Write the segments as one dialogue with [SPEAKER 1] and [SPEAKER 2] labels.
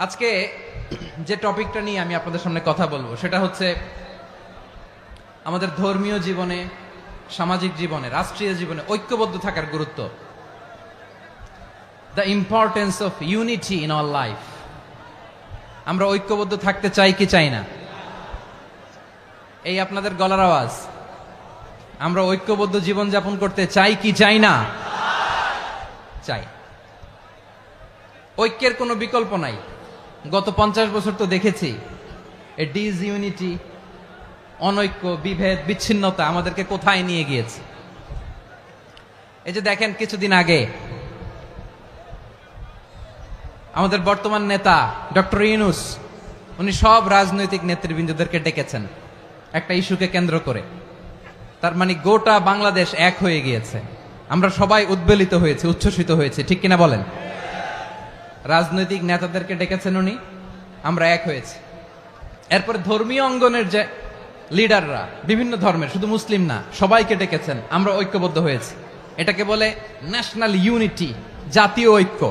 [SPEAKER 1] আজকে যে টপিকটা নিয়ে আমি আপনাদের সামনে কথা বলবো সেটা হচ্ছে আমাদের ধর্মীয় জীবনে, সামাজিক জীবনে, রাষ্ট্রীয় জীবনে ঐক্যবদ্ধ থাকার গুরুত্ব। The importance of unity in our life. আমরা ঐক্যবদ্ধ থাকতে চাই কি চাই না? এই আপনাদের গলার আওয়াজ। আমরা ঐক্যবদ্ধ জীবন যাপন করতে চাই কি চাই না? চাই। ঐক্যের কোনো বিকল্প নাই। গত 50 বছর তো দেখেছি এ ডিসইউনিটি, অনৈক্য, বিভেদ, বিচ্ছিন্নতা আমাদেরকে কোথায় নিয়ে গিয়েছে। এই যে দেখেন, কিছুদিন আগে আমাদের বর্তমান নেতা ডক্টর ইউনূস, উনি সব রাজনৈতিক নেতৃবৃন্দদেরকে ডেকেছেন একটা ইস্যুকে কেন্দ্র করে। তার মানে গোটা বাংলাদেশ এক হয়ে গিয়েছে। আমরা সবাই উদ্বেলিত হয়েছে, উচ্ছ্বসিত হয়েছে, ঠিক কিনা বলেন? রাজনৈতিক নেতাদেরকে ডেকেছেন উনি, আমরা এক হয়েছি। এরপরে ধর্মীয় অঙ্গনের যে লিডাররা, বিভিন্ন ধর্মের, শুধু মুসলিম না, সবাইকে ডেকেছেন, আমরা ঐক্যবদ্ধ হয়েছি। এটাকে বলে ন্যাশনাল ইউনিটি, জাতীয় ঐক্য।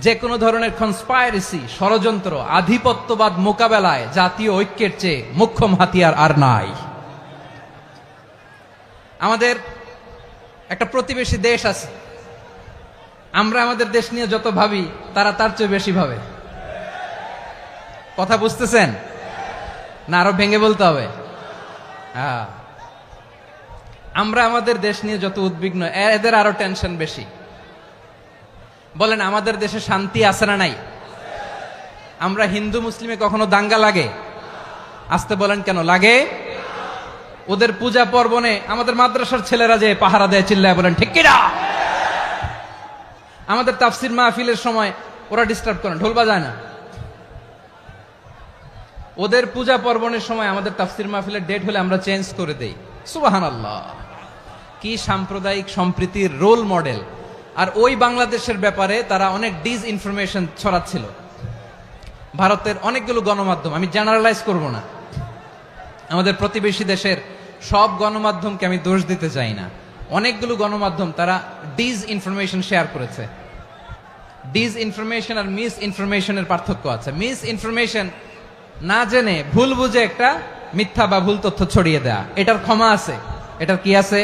[SPEAKER 1] যে কোনো ধরনের কনস্পাইরেসি, ষড়যন্ত্র, আধিপত্যবাদ মোকাবেলায় জাতীয় ঐক্যের চেয়ে মোক্ষম হাতিয়ার আর নাই। আমাদের একটা প্রতিবেশী দেশ আছে, আমরা আমাদের দেশ নিয়ে যত ভাবি তারা তার চেয়ে বেশি ভাবে। কথা বুঝতেছেন না? আরো ভেঙে বলতে হবে। আমরা আমাদের দেশ নিয়ে যত উদ্বিগ্ন, এদের আরো টেনশন বেশি। বলেন, আমাদের দেশে শান্তি আছে না নাই? আমরা হিন্দু মুসলিমে কখনো দাঙ্গা লাগে? আসতে বলেন, কেন লাগে? ওদের পূজা পর্বণে আমাদের মাদ্রাসার ছেলেরা যে পাহারা দেয়, চিল্লায় বলেন ঠিক কিনা? আমাদের তাফসির মাহফিলের সময় ওরা ডিস্টার্ব করেন, ঢোল বাজায় না। ওদের পূজা পর্বণের সময় আমাদের তাফসির মাহফিলের ডেট হলে আমরা চেঞ্জ করে দেই। সুবহানাল্লাহ! কি সাম্প্রদায়িক সম্প্রীতির রোল মডেল। আর ওই বাংলাদেশের ব্যাপারে তারা অনেক ডিসইনফরমেশন ছড়াচ্ছিল। ভারতের অনেকগুলো গণমাধ্যম, আমি জেনারেলাইজ করব না, আমাদের প্রতিবেশী দেশের সব গণমাধ্যমকে আমি দোষ দিতে চাই না, অনেকগুলো গণমাধ্যম তারা ডিসইনফরমেশন শেয়ার করেছে। ডিসইনফরমেশন আর মিস ইনফরমেশনের পার্থক্য আছে। মিস ইনফরমেশন না জেনে ভুল বুঝে একটা মিথ্যা বা ভুল তথ্য ছড়িয়ে দেয়া, এটার ক্ষমা আছে, এটার কি আছে?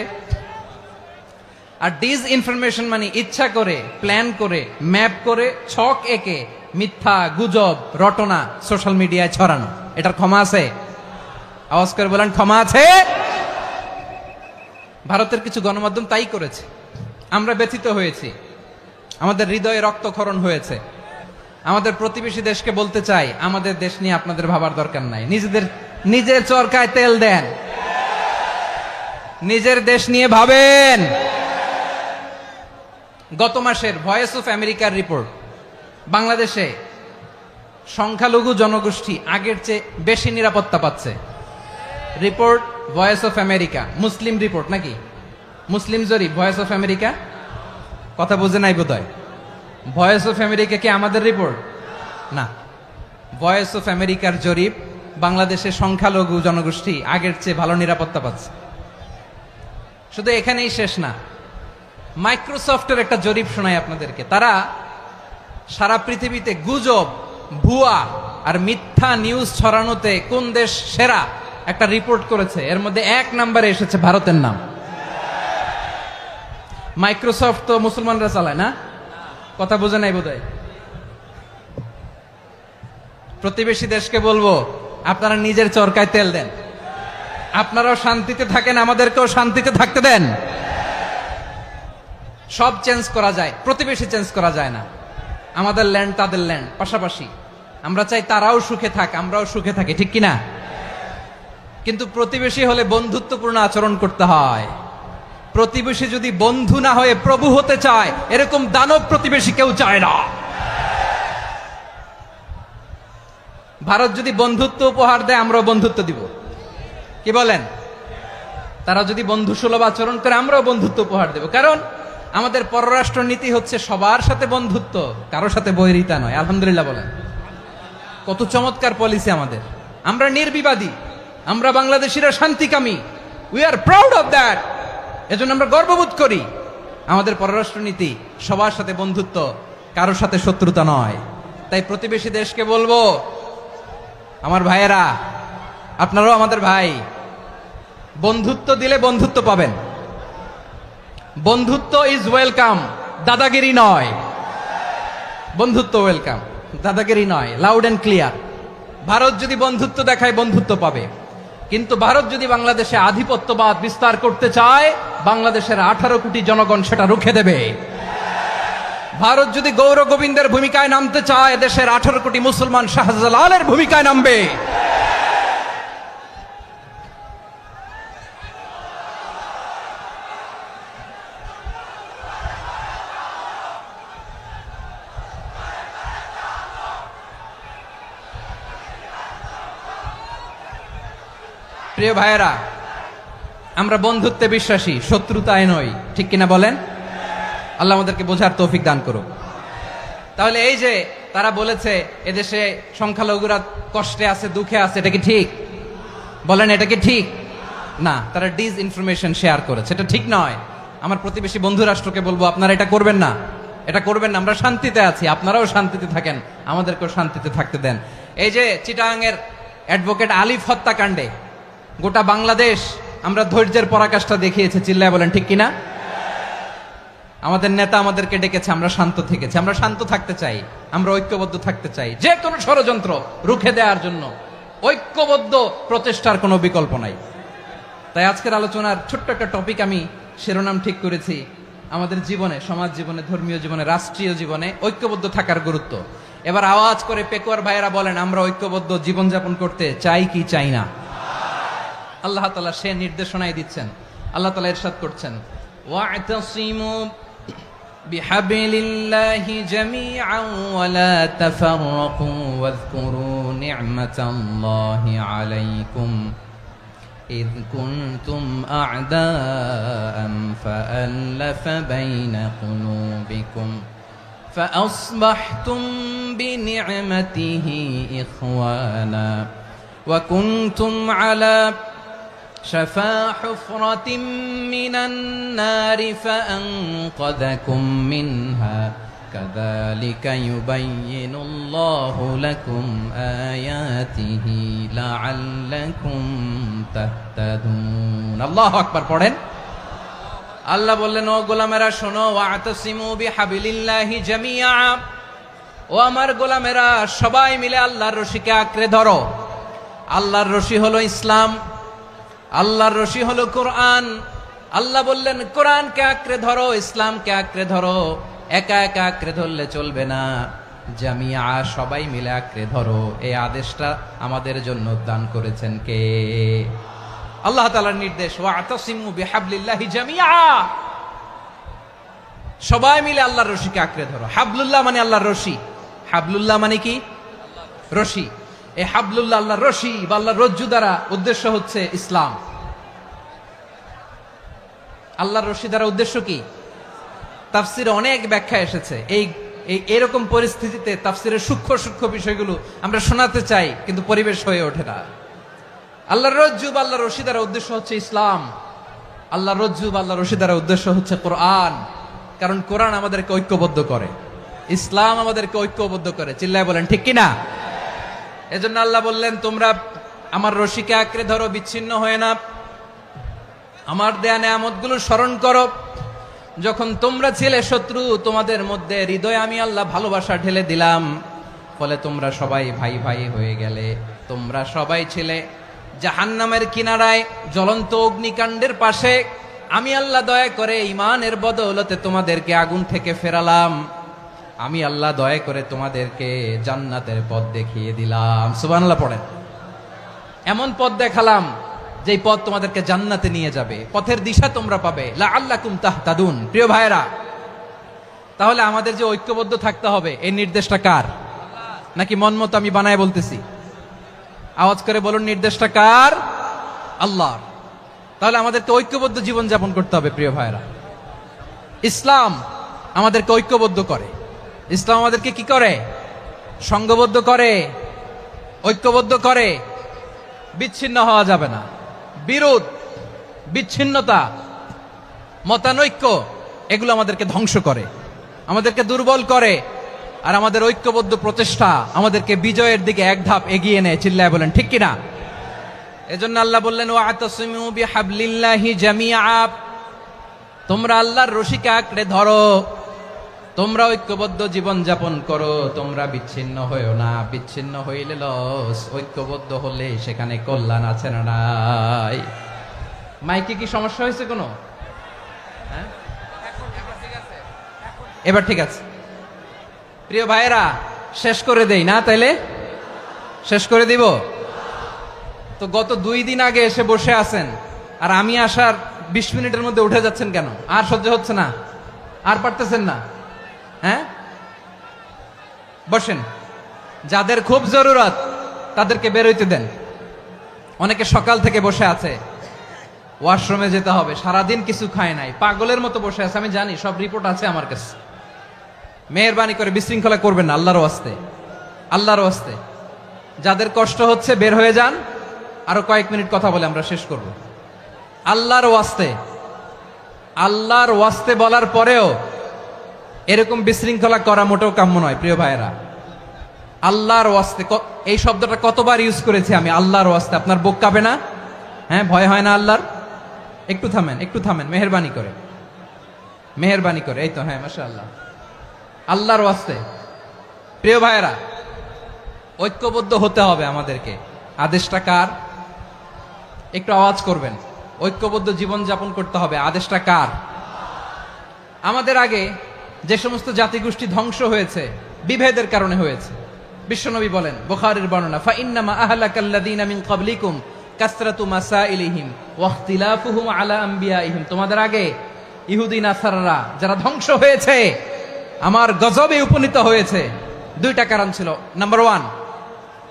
[SPEAKER 1] আর ডিসইনফরমেশন মানে ইচ্ছা করে, প্ল্যান করে, ম্যাপ করে, ছক এঁকে মিথ্যা, গুজব, রটনা সোশ্যাল মিডিয়ায় ছড়ানো, এটার ক্ষমা আছে? আওয়াজ করে বলেন, ক্ষমা আছে? ভারতের কিছু গণমাধ্যম তাই করেছে। আমরা ব্যথিত হয়েছি, আমাদের হৃদয়ে রক্তক্ষরণ হয়েছে। আমাদের প্রতিবেশী দেশকে বলতে চাই, আমাদের দেশ নিয়ে আপনাদের ভাবার দরকার নাই। নিজের চরকায় তেল দেন, নিজের দেশ নিয়ে ভাবেন। গত মাসের ভয়েস অফ আমেরিকার রিপোর্ট, বাংলাদেশে সংখ্যালঘু জনগোষ্ঠী আগের চেয়ে বেশি নিরাপত্তা পাচ্ছে। Report voice of America, Muslim report নাকি? মুসলিম জরিপ, ভয়েস অফ আমেরিকা। কথা বুঝে নাই বোধহয়। ভয়েস অফ আমেরিকা কি আমাদের রিপোর্ট? না, ভয়েস অফ আমেরিকার জরিপ, বাংলাদেশের সংখ্যালঘু জনগোষ্ঠী আগের চেয়ে ভালো নিরাপত্তা পাচ্ছে। শুধু এখানেই শেষ না, মাইক্রোসফটের একটা জরিপ শোনায় আপনাদেরকে। তারা সারা পৃথিবীতে গুজব, ভুয়া আর মিথ্যা নিউজ ছড়ানোতে কোন দেশ সেরা একটা রিপোর্ট করেছে। এর মধ্যে 1 নম্বরে এসেছে ভারতের নাম। মাইক্রোসফট তো মুসলমানরা চালায় না? কথা বোঝে নাই বোধহয়। প্রতিবেশী দেশকে বলবো, আপনারা নিজের চরকায় তেল দেন, আপনারাও শান্তিতে থাকেন, আমাদেরকেও শান্তিতে থাকতে দেন। সব চেঞ্জ করা যায়, প্রতিবেশী চেঞ্জ করা যায় না। আমাদের ল্যান্ড তাদের ল্যান্ড, পাশাপাশি। আমরা চাই তারাও সুখে থাক, আমরাও সুখে থাকি, ঠিক কিনা? কিন্তু প্রতিবেশী হলে বন্ধুত্বপূর্ণ আচরণ করতে হয়। প্রতিবেশী যদি বন্ধু না হয়ে প্রভু হতে চায়, এরকম দানব প্রতিবেশী কেউ চায় না। ভারত যদি বন্ধুত্ব উপহার দেয়, আমরাও বন্ধুত্ব দিব। কি বলেন? তারা যদি বন্ধু সুলভ আচরণ করে, আমরাও বন্ধুত্ব উপহার দেব। কারণ আমাদের পররাষ্ট্র নীতি হচ্ছে সবার সাথে বন্ধুত্ব, কারোর সাথে বৈরিতা নয়। আলহামদুলিল্লাহ বলেন, কত চমৎকার পলিসি আমাদের। আমরা নির্বিবাদী, আমরা বাংলাদেশিরা শান্তিকামী। We are proud of that. এজন্য আমরা গর্ববোধ করি। আমাদের পররাষ্ট্র নীতি সবার সাথে বন্ধুত্ব, কারোর সাথে শত্রুতা নয়। তাই তাই প্রতিবেশী দেশকে বলবো, আমার ভাইয়েরা, আপনারাও আমাদের ভাই, বন্ধুত্ব দিলে বন্ধুত্ব পাবেন। বন্ধুত্ব ইজ ওয়েলকাম, দাদাগিরি নয়। বন্ধুত্ব ওয়েলকাম, দাদাগিরি নয়, লাউড এন্ড ক্লিয়ার। ভারত যদি বন্ধুত্ব দেখায় বন্ধুত্ব পাবে, কিন্তু ভারত যদি বাংলাদেশে আধিপত্যবাদ বিস্তার করতে চায়, বাংলাদেশের 18 কোটি জনগণ সেটা রুখে দেবে। ভারত যদি গৌর গোবিন্দের ভূমিকায় নামতে চায়, দেশের 18 কোটি মুসলমান শাহজালালের ভূমিকায় নামবে। প্রিয় ভাইয়েরা, আমরা বন্ধুত্বে বিশ্বাসী, শত্রুতায় নই, ঠিক কিনা বলেন? আল্লাহ আমাদেরকে বোঝার তৌফিক দান করুক। তাহলে এই যে তারা বলেছে এদেশে সংখ্যালঘুরা কষ্টে আছে, দুঃখে আছে, এটা কি ঠিক? বলেন, এটা কি ঠিক? না, তারা ডিস ইনফরমেশন শেয়ার করেছে, এটা ঠিক নয়। আমার প্রতিবেশী বন্ধু রাষ্ট্রকে বলবো, আপনারা এটা করবেন না, এটা করবেন না। আমরা শান্তিতে আছি, আপনারাও শান্তিতে থাকেন, আমাদেরকেও শান্তিতে থাকতে দেন। এই যে চিটাগাংয়ের অ্যাডভোকেট আলিফ হত্যাকাণ্ডে গোটা বাংলাদেশ আমরা ধৈর্যের পরাকাষ্ঠা দেখিয়েছে, চিল্লায় বলেন ঠিক কিনা? আমাদের নেতা আমাদেরকে ডেকেছে, আমরা শান্ত থেকেছি। আমরা শান্ত থাকতে চাই, আমরা ঐক্যবদ্ধ থাকতে চাই। যে কোনো ষড়যন্ত্র রুখে দেওয়ার জন্য ঐক্যবদ্ধ প্রচেষ্টার কোনো বিকল্প নাই। তাই আজকের আলোচনার ছোট্ট একটা টপিক আমি শিরোনাম ঠিক করেছি, আমাদের জীবনে, সমাজ জীবনে, ধর্মীয় জীবনে, রাষ্ট্রীয় জীবনে ঐক্যবদ্ধ থাকার গুরুত্ব। এবার আওয়াজ করে পেকুয়ার ভাইয়েরা বলেন, আমরা ঐক্যবদ্ধ জীবনযাপন করতে চাই কি চাই না? আল্লাহ তাআলা সে নির্দেশনাই দিচ্ছেন। আল্লাহ তাআলা ইরশাদ করছেন, ওয়া'তাসিমু বিহাবলিল্লাহি জামিআন ওয়া লা তাফাররাকু ওয়াযকুরু নি'মাতাল্লাহি আলাইকুম إذ كنتم أعداء فألف بين قلوبكم فأصبحتم بنعمته إخوانا وكنتم على شفا حفرة من النار فأنقذكم منها كذلك يبين الله لكم آياته لعلكم تهتدون الله أكبر পড়েন। আল্লাহ বললেন, ও গোলামেরা শোনো, ওয়া'তাসিমু বিহাবলিল্লাহি জামিআ, ও আমার গোলামেরা সবাই মিলে আল্লাহর রশিকে আঁকড়ে ধরো। আল্লাহর রশি হলো ইসলাম, আল্লাহর রশি হলো কোরআন। আল্লাহ বললেন, কোরআনকে আঁকড়ে ধরো, ইসলামকে আঁকড়ে ধরো। একা একা আঁকড়ে ধরলে চলবে না, জামিয়া, সবাই মিলে আঁকড়ে ধরো। এই আদেশটা আমাদের জন্য দান করেছেন কে? আল্লাহ তাআলার নির্দেশ, ওয়া'তাসিমু বিহাবলিল্লাহি জামিআ, সবাই মিলে আল্লাহর রশিকে আঁকড়ে ধরো। হাবলুল্লাহ মানে আল্লাহর রশি। হাবলুল্লাহ মানে কি? রশি। এই হাবলুল্লাহ, আল্লাহর রশি বা আল্লাহর রজ্জু দ্বারা উদ্দেশ্য হচ্ছে ইসলাম। আল্লাহর রশি দ্বারা উদ্দেশ্য কি? তাফসিরে অনেক ব্যাখ্যা এসেছে। এরকম পরিস্থিতিতে তাফসিরের সূক্ষ্ম সূক্ষ্ম বিষয়গুলো আমরা শোনাতে চাই, কিন্তু পরিবেশ হয়ে ওঠে না। আল্লাহর রজ্জু বা আল্লাহর রশি দ্বারা উদ্দেশ্য হচ্ছে ইসলাম। আল্লাহর রজ্জু বা আল্লাহর রশি দ্বারা উদ্দেশ্য হচ্ছে কোরআন, কারণ কোরআন আমাদেরকে ঐক্যবদ্ধ করে, ইসলাম আমাদেরকে ঐক্যবদ্ধ করে। চিল্লায় বলেন ঠিক কিনা? এজন্য আল্লাহ বললেন, তোমরা আমার রশিকে আঁকড়ে ধরো, বিচ্ছিন্ন হয়ে না। আমার দেয়া নেয়ামতগুলো স্মরণ করো। যখন তোমরা ছিলে শত্রু, তোমাদের মধ্যে হৃদয়ে আমি আল্লাহ ভালোবাসা ঢেলে দিলাম, ফলে তোমরা সবাই ভাই ভাই হয়ে গেলে। তোমরা সবাই ছিলে জাহান্নামের কিনারায়, জ্বলন্ত অগ্নিকাণ্ডের পাশে। আমি আল্লাহ দয়া করে ঈমানের বদৌলতে তোমাদেরকে আগুন থেকে ফেরালাম। আমি আল্লাহ দয়া করে তোমাদেরকে জান্নাতের পথ দেখিয়ে দিলাম। সুবহানাল্লাহ পড়েন। এমন পথ দেখালাম যেই পথ তোমাদেরকে জান্নাতে নিয়ে যাবে, পথের দিশা তোমরা পাবে। লাআল্লাকুম তাহতাদুন। প্রিয় ভাইরা, তাহলে আমাদের যে ঐক্যবদ্ধ থাকতে হবে, এই নির্দেশটা কার? নাকি মন মতো আমি বানায় বলতেছি? আওয়াজ করে বলুন, নির্দেশটা কার? আল্লাহর। তাহলে আমাদেরকে ঐক্যবদ্ধ জীবন যাপন করতে হবে। প্রিয় ভাইরা, ইসলাম আমাদেরকে ঐক্যবদ্ধ করে। ইসলাম আমাদেরকে কি করে? সংঘবদ্ধ করে, ঐক্যবদ্ধ করে। বিচ্ছিন্ন হওয়া যাবে না। বিরোধ, বিচ্ছিন্নতা, মতানৈক্য, এগুলো আমাদেরকে ধ্বংস করে, আমাদেরকে দুর্বল করে। আর আমাদের ঐক্যবদ্ধ প্রচেষ্টা আমাদেরকে বিজয়ের দিকে এক ধাপ এগিয়ে নেয়। চিল্লায় বলেন ঠিক কিনা? এজন্য আল্লাহ বললেন ওয়াতাসিমু বিহাবলিল্লাহি জামিআ, তোমরা আল্লাহর রশিকে আঁকড়ে ধরো, তোমরা ঐক্যবদ্ধ জীবন যাপন করো, তোমরা বিচ্ছিন্ন হইও না। বিচ্ছিন্ন হইলে লস, ঐক্যবদ্ধ হলে সেখানে কল্যাণ আছে না নাই? মাইকে কি সমস্যা হয়েছে কোনো? হ্যাঁ, এবার ঠিক আছে। প্রিয় ভাইয়েরা, শেষ করে দেই না? তাইলে শেষ করে দিব তো। গত 2 দিন আগে এসে বসে আছেন, আর আমি আসার 20 মিনিটের মধ্যে উঠে যাচ্ছেন কেন? আর সহ্য হচ্ছে না? আর পারতেছেন না? হ্যাঁ, বসেন। যাদের খুব জরুরত তাদেরকে বেরোইতে দেন। অনেকে সকাল থেকে বসে আছে, ওয়াশরুমে যেতে হবে, সারাদিন কিছু খায় নাই, পাগলের মতো বসে আছে। আমি জানি, সব রিপোর্ট আছে আমার কাছে। মেহেরবানি করে বিশৃঙ্খলা করবেন না, আল্লাহর ওয়াস্তে, আল্লাহর ওয়াস্তে। যাদের কষ্ট হচ্ছে বের হয়ে যান। আরো কয়েক মিনিট কথা বলে আমরা শেষ করব। আল্লাহর ওয়াস্তে, আল্লাহর ওয়াস্তে বলার পরেও এরকম বিশৃঙ্খলা করা মোটেও কাম্য নয়। প্রিয় ভাইয়েরা, আল্লাহর ওয়াস্তে, এই শব্দটা কতবার ইউজ করেছি আমি, আল্লাহর ওয়াস্তে। আপনার বুক কাঁপে না? হ্যাঁ, ভয় হয় না আল্লাহর? একটু থামেন, একটু থামেন, মেহেরবানি করে, মেহেরবানি করে। এই তো, হ্যাঁ, মাশাআল্লাহ। আল্লাহর ওয়াস্তে প্রিয় ভাইয়েরা, ঐক্যবদ্ধ হতে হবে আমাদেরকে। আদেশটা কার? একটু আওয়াজ করবেন। ঐক্যবদ্ধ জীবন যাপন করতে হবে, আদেশটা কার? আমাদের আগে যে সমস্ত জাতিগোষ্ঠী ধ্বংস হয়েছে বিভেদের কারণে হয়েছে। বিশ্বনবী বলেন, বুখারীর বর্ণনা, ফা ইন্নামা আহলাকাল্লাযীনা মিন ক্বাবলিকুম কাসরাতু মাসাইলিহিম ওয়া ইখতিলাফুহুম আলা আমবিয়াইহিম। তোমাদের আগে ইহুদি নাসারারা যারা ধ্বংস হয়েছে, আমার গজবে উপনীত হয়েছে, 2টা কারণ ছিল। নাম্বার 1,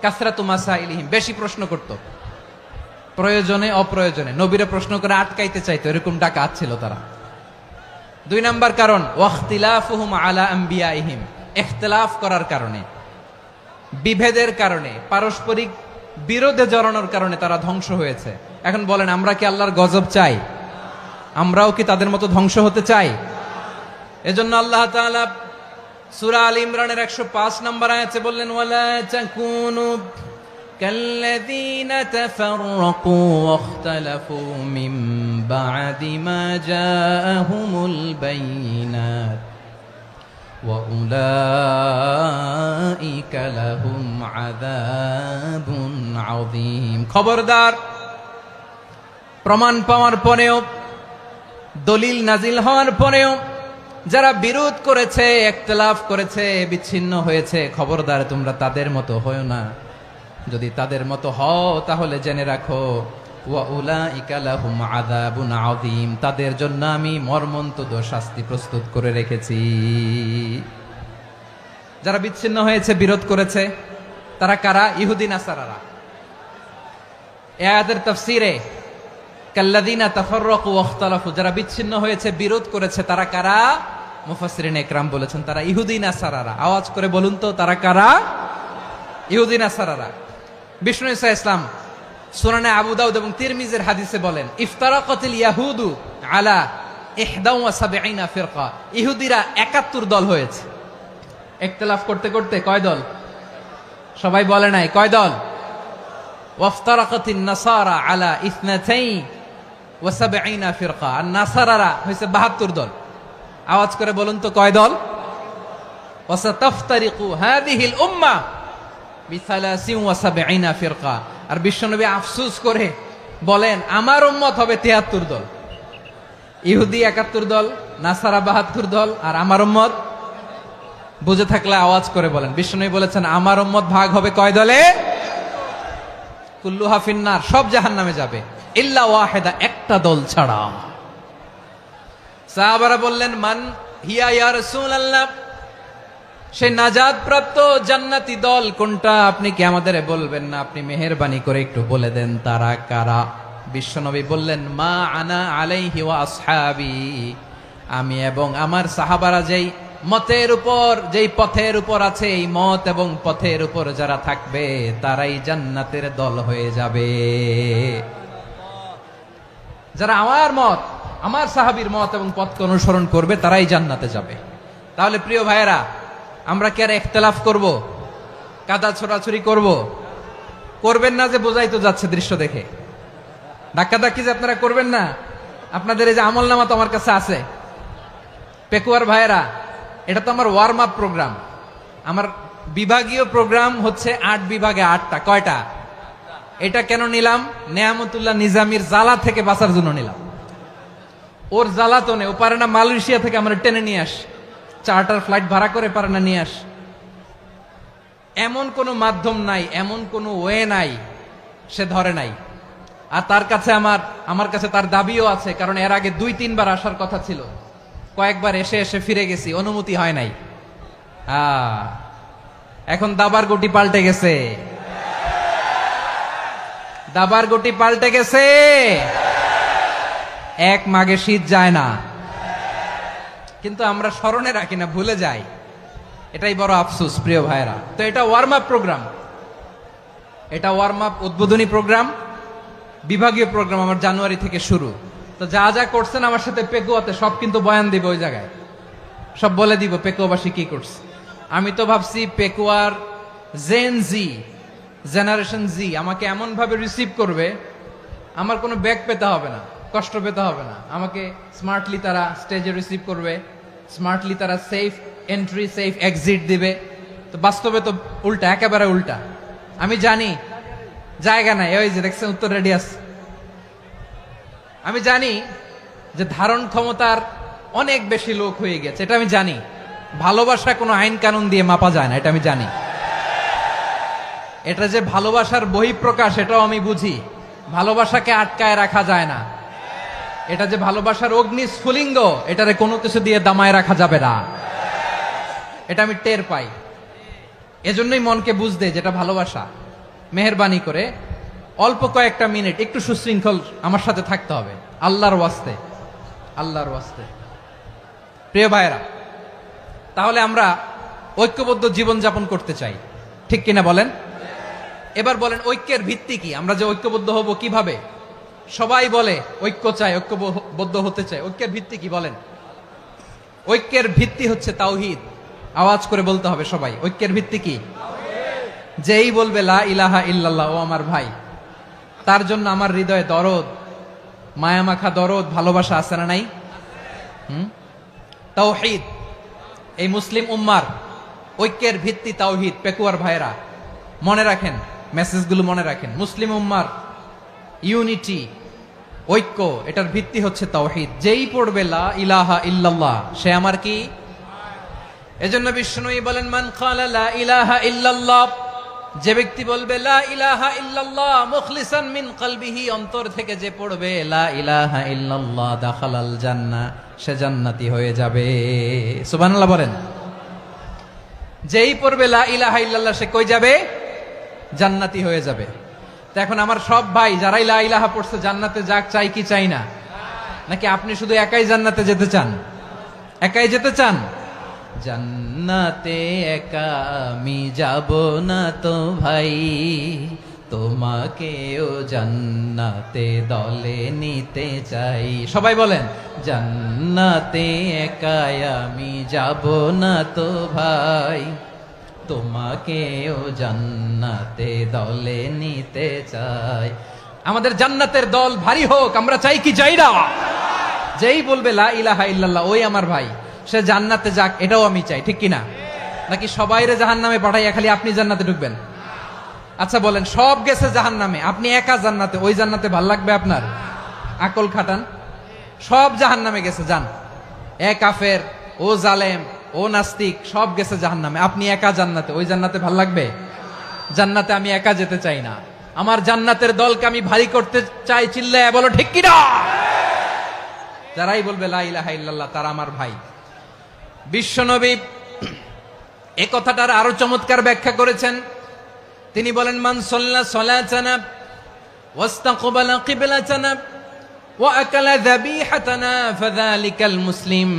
[SPEAKER 1] কাসরাতু মাসাইলিহিম, বেশি প্রশ্ন করত, প্রয়োজনে অপ্রয়োজনে নবীরে প্রশ্ন করে আটকাইতে চাইতো, এরকম ডাকাত ছিল তারা। 2 নাম্বার কারণ, ওয়াখতিলাফুহুম আলা আমবিয়াইহিম, ইখতিলাফ করার কারণে, বিভেদের কারণে, পারস্পরিক বিরোধে জড়ানোর কারণে তারা ধ্বংস হয়েছে। এখন বলেন, আমরা কি আল্লাহর গজব চাই? আমরাও কি তাদের মতো ধ্বংস হতে চাই? এজন্য আল্লাহ তাআলা সূরা আল ইমরানের 105 নম্বর আয়াতে বললেন, ওয়ালা তাকুনু কাল্লাযীনা তাফাররাকু ওয়াখতালাফু মিন বা'দি মা জাআহুমুল বাইয়িনাত ওয়া উলাইকা লাহুম আযাবুন আযীম। খবরদার, প্রমাণ পাওয়ার পরেও, দলিল নাজিল হওয়ার পরেও যারা বিরোধ করেছে, ইখতিলাফ করেছে, বিচ্ছিন্ন হয়েছে, খবরদার তোমরা তাদের মতো হয়ো না। যদি তাদের মতো হও তাহলে জেনে রাখো, ওয়া উলাইকা লাহুম আযাবুন আযীম, তাদের জন্য আমি মর্মন্তুদ শাস্তি প্রস্তুত করে রেখেছি। যারা বিচ্ছিন্ন হয়েছে, বিরোধ করেছে, তারা কারা? ইহুদি নাসারারা। এই আয়াতের তাফসীরে কাল্লাযীনা তাফাররাকু ওয়াখতালাফু, যারা বিচ্ছিন্ন হয়েছে, বিরোধ করেছে, তারা কারা? মুফাসসিরিন ইকরাম বলেছেন তারা ইহুদি নাসারারা। আওয়াজ করে বলুন তো, তারা কারা? ইহুদি নাসারারা। বিষ্ণু ঈসা ইসলাম সুনানে আবু দাউদ এবং তিরমিজির হাদিসে বলেন, ইফতারাকাতিল ইয়াহুদু আলা 71 ফিরকা, ইহুদিরা 71 দল হয়েছে। ইখতিলাফ করতে করতে কয় দল? সবাই বলে নাই, কয় দল? ওয়াফতারাকাতিন নাসারা আলা 72 ফিরকা, আর নাসারারা হয়েছে 72 দল। আওয়াজ করে বলুন তো, কয় দল? ওয়াসাতাফতারিকু হাযিহিল উম্মাহ বি73 ফিরকা। আর বিশ্বনবী আফসোস করে বলেন, আমার উম্মত হবে 73 দল। ইহুদি 71 দল, নাসারা 72 দল, আর আমার উম্মত, বুঝে থাকলে আওয়াজ করে বলেন। বিশ্বনবী বলেছেন, আমার উম্মত ভাগ হবে কয় দলে? কুল্লুহা ফিন্নার, সব জাহান্নামে যাবে, ইল্লা ওয়াহিদা, একটা দল ছাড়া। সাহাবারা বললেন, মান হিয়া ইয়া রাসূলুল্লাহ, সেই নাজাত প্রাপ্ত জান্নাতি দল কোনটা? আপনি কি আমাদের বলবেন না? আপনি মেহেরবানি করে একটু বলে দেন তারা কারা। বিশ্বনবী বললেন, মা আনা আলাইহি ওয়া আসহাবি, আমি এবং আমার সাহাবারা যেই মতের উপর, যেই পথের উপর আছে, এই মত এবং পথের উপর যারা থাকবে তারাই জান্নাতের দল হয়ে যাবে। যারা আমার মত, আমার সাহাবীর মত এবং পথকে অনুসরণ করবে তারাই জান্নাতে যাবে। তাহলে প্রিয় ভাইয়েরা, আমরা কি আর ইখতিলাফ করব, কাদা ছোড়াছুরি করব? করবেন না যে বোঝাই তো যাচ্ছে দৃশ্য দেখে। ধাক্কাধাক্কি যে আপনারা করবেন না, আপনাদের এই যে আমলনামা তো আমার কাছে আছে। পেকুয়ার ভাইয়েরা, এটা তো আমার ওয়ার্ম আপ প্রোগ্রাম। আমার বিভাগীয় প্রোগ্রাম হচ্ছে 8 বিভাগে 8টা। কয়টা? এটা কেন নিলাম? নেয়ামতুল্লাহ নিজামীর জ্বালা থেকে বাঁচার জন্য নিলাম। ওর জ্বালাতনে ও পারে না মালয়েশিয়া থেকে আমরা টেনে নিয়ে আস, চার্টার ফ্লাইট ভাড়া করে পারে না নিয়ে আস। এমন কোনো মাধ্যম নাই, এমন কোনো ওয়ে নাই সে ধরে নাই। আর তার কাছে আমার কাছে তার দাবিও আছে, কারণ এর আগে 2-3 বার আসার কথা ছিল, কয়েকবার এসে এসে ফিরে গেছি, অনুমতি হয় নাই। এখন দাবার গুটি পাল্টে গেছে, দাবার গুটি পাল্টে গেছে। এক মাঘে শীত যায় না, কিন্তু আমরা স্মরণে রাখি না, ভুলে যাই। এটাই বড় আফসোস প্রিয় ভাইরা। তো এটা ওয়ার্ম আপ প্রোগ্রাম, এটা ওয়ার্ম আপ উদ্বোধনী প্রোগ্রাম, বিভাগীয় প্রোগ্রাম আমার জানুয়ারি থেকে শুরু। তো যা যা করছেন আমার সাথে পেকুয়াতে সব কিন্তু বয়ান দিব, ওই জায়গায় সব বলে দিব পেকুয়াবাসী কি করছে। আমি তো ভাবছি পেকুয়ার জেনারেশন জি আমাকে এমন ভাবে রিসিভ করবে, আমার কোনো ব্যাগ পেতে হবে না, কষ্ট পেতে হবে না। আমাকে স্মার্টলি তারা স্টেজে রিসিভ করবে, স্মার্টলি তারা সেফ এন্ট্রি সেফ এক্সিট দিবে। তো বাস্তবে তো উল্টা, একেবারে উল্টা। আমি জানি জায়গা নাই, ওই যে দেখছেন উত্তর রেডিয়াস। আমি জানি যে ধারণ ক্ষমতার অনেক বেশি লোক হয়ে গেছে, এটা আমি জানি। ভালোবাসা কোনো আইন কানুন দিয়ে মাপা যায় না, এটা আমি জানি। এটা যে ভালোবাসার বহিঃপ্রকাশ, এটাও আমি বুঝি। ভালোবাসাকে আটকায় রাখা যায় না। এটা যে ভালোবাসার অগ্নি স্ফুলিঙ্গ, এটারে কোনো কিছু দিয়ে দামায় রাখা যাবে না, এটা আমি টের পাই। এজন্যই মনকে বুঝতে যেটা ভালোবাসা। মেহেরবানি করে অল্প কয়েকটা মিনিট একটু সুশৃঙ্খল আমার সাথে থাকতে হবে, আল্লাহর ওয়াস্তে, আল্লাহর ওয়াস্তে। প্রিয় ভাইয়েরা, তাহলে আমরা ঐক্যবদ্ধ জীবন যাপন করতে চাই, ঠিক কিনা বলেন? এবার বলেন ঐক্যের ভিত্তি কি? আমরা যে ঐক্যবদ্ধ হব কিভাবে? সবাই বলে ঐক্য চাই, ঐক্যবদ্ধ হতে চাই। ঐক্যের ভিত্তি কি বলেন? ঐক্যের ভিত্তি হচ্ছে তাওহীদ। আওয়াজ করে বলতে হবে সবাই, ঐক্যের ভিত্তি কি? যেই বলবে লা ইলাহা ইল্লাল্লাহ, ও আমার ভাই, তার জন্য আমার হৃদয়ে দরদ, মায়ামাখা দরদ, ভালোবাসা আছে না নাই? তাওহীদ। এই মুসলিম উম্মার ঐক্যের ভিত্তি তাওহীদ। পেকুয়ার ভাইরা মনে রাখেন, মেসেজগুলো মনে রাখেন। মুসলিম উম্মার ইউনিটি, ঐক্য, এটার ভিত্তি হচ্ছে তাওহীদ। যেই পড়বে লা ইলাহা ইল্লাল্লাহ, সে আমার কি? এজন্য বিষ্ণুই বলেন, মান ক্বালা লা ইলাহা ইল্লাল্লাহ, যে ব্যক্তি বলবে লা ইলাহা ইল্লাল্লাহ মুখলিসান মিন কলবিহি, অন্তর থেকে যে পড়বে লা ইলাহা ইল্লাল্লাহ, দাখালাল জান্নাহ, সে জান্নাতি হয়ে যাবে। সুবহানাল্লাহ বলেন। যেই পড়বে লা ইলাহা ইল্লাল্লাহ, সে কই যাবে? জান্নাতি হয়ে যাবে। তো এখন আমার সব ভাই যারাই লা ইলাহা পড়ছে জান্নাতে যাক, চাই কি চাই না? নাকি আপনি শুধু একাই জান্নাতে যেতে চান? একাই যেতে চান? জান্নাতে একা আমি যাব না তো ভাই, তোমাকেও জান্নাতে দলে নিতে চাই। সবাই বলেন, জান্নাতে একা আমি যাব না তো ভাই, তোমাকেও জান্নাতে দলে নিতে চাই। আমাদের জান্নাতের দল ভারী হোক, আমরা চাই কি চাই না? যেই বলবে লা ইলাহা ইল্লাল্লাহ, ওই আমার ভাই, সে জান্নাতে যাক, এটাও আমি চাই, ঠিক কিনা? নাকি সবাইরে জাহান্নামে পাঠাইয়া খালি আপনি জান্নাতে ঢুকবেন? আচ্ছা বলেন, সব গেছে জাহান্নামে, আপনি একা জান্নাতে, ওই জান্নাতে ভাল লাগবে আপনার? আকল খাটান। সব জাহান্নামে গেছে, যান। এ কাফের, ও জালেম, ও নাস্তিক, সব গেছে জাহান্নামে, আপনি একা জান্নাতে, ওই জান্নাতে ভাল লাগবে? জান্নাতে আমি একা যেতে চাই না, আমার জান্নাতের দলকে আমি ভারী করতে চাই। চিল্লায় বলো ঠিক কিনা? যারাই বলবে লা ইলাহা ইল্লাল্লাহ, তারা আমার ভাই। বিশ্বনবী এই কথাটার আরো চমৎকার ব্যাখ্যা করেছেন। তিনি বলেন, মান সাল্লা সালাতানা ওয়াস্তাকবালা কিবলাতানা ওয়া আকালা যাবিহাতানা ফাযালিকাল মুসলিম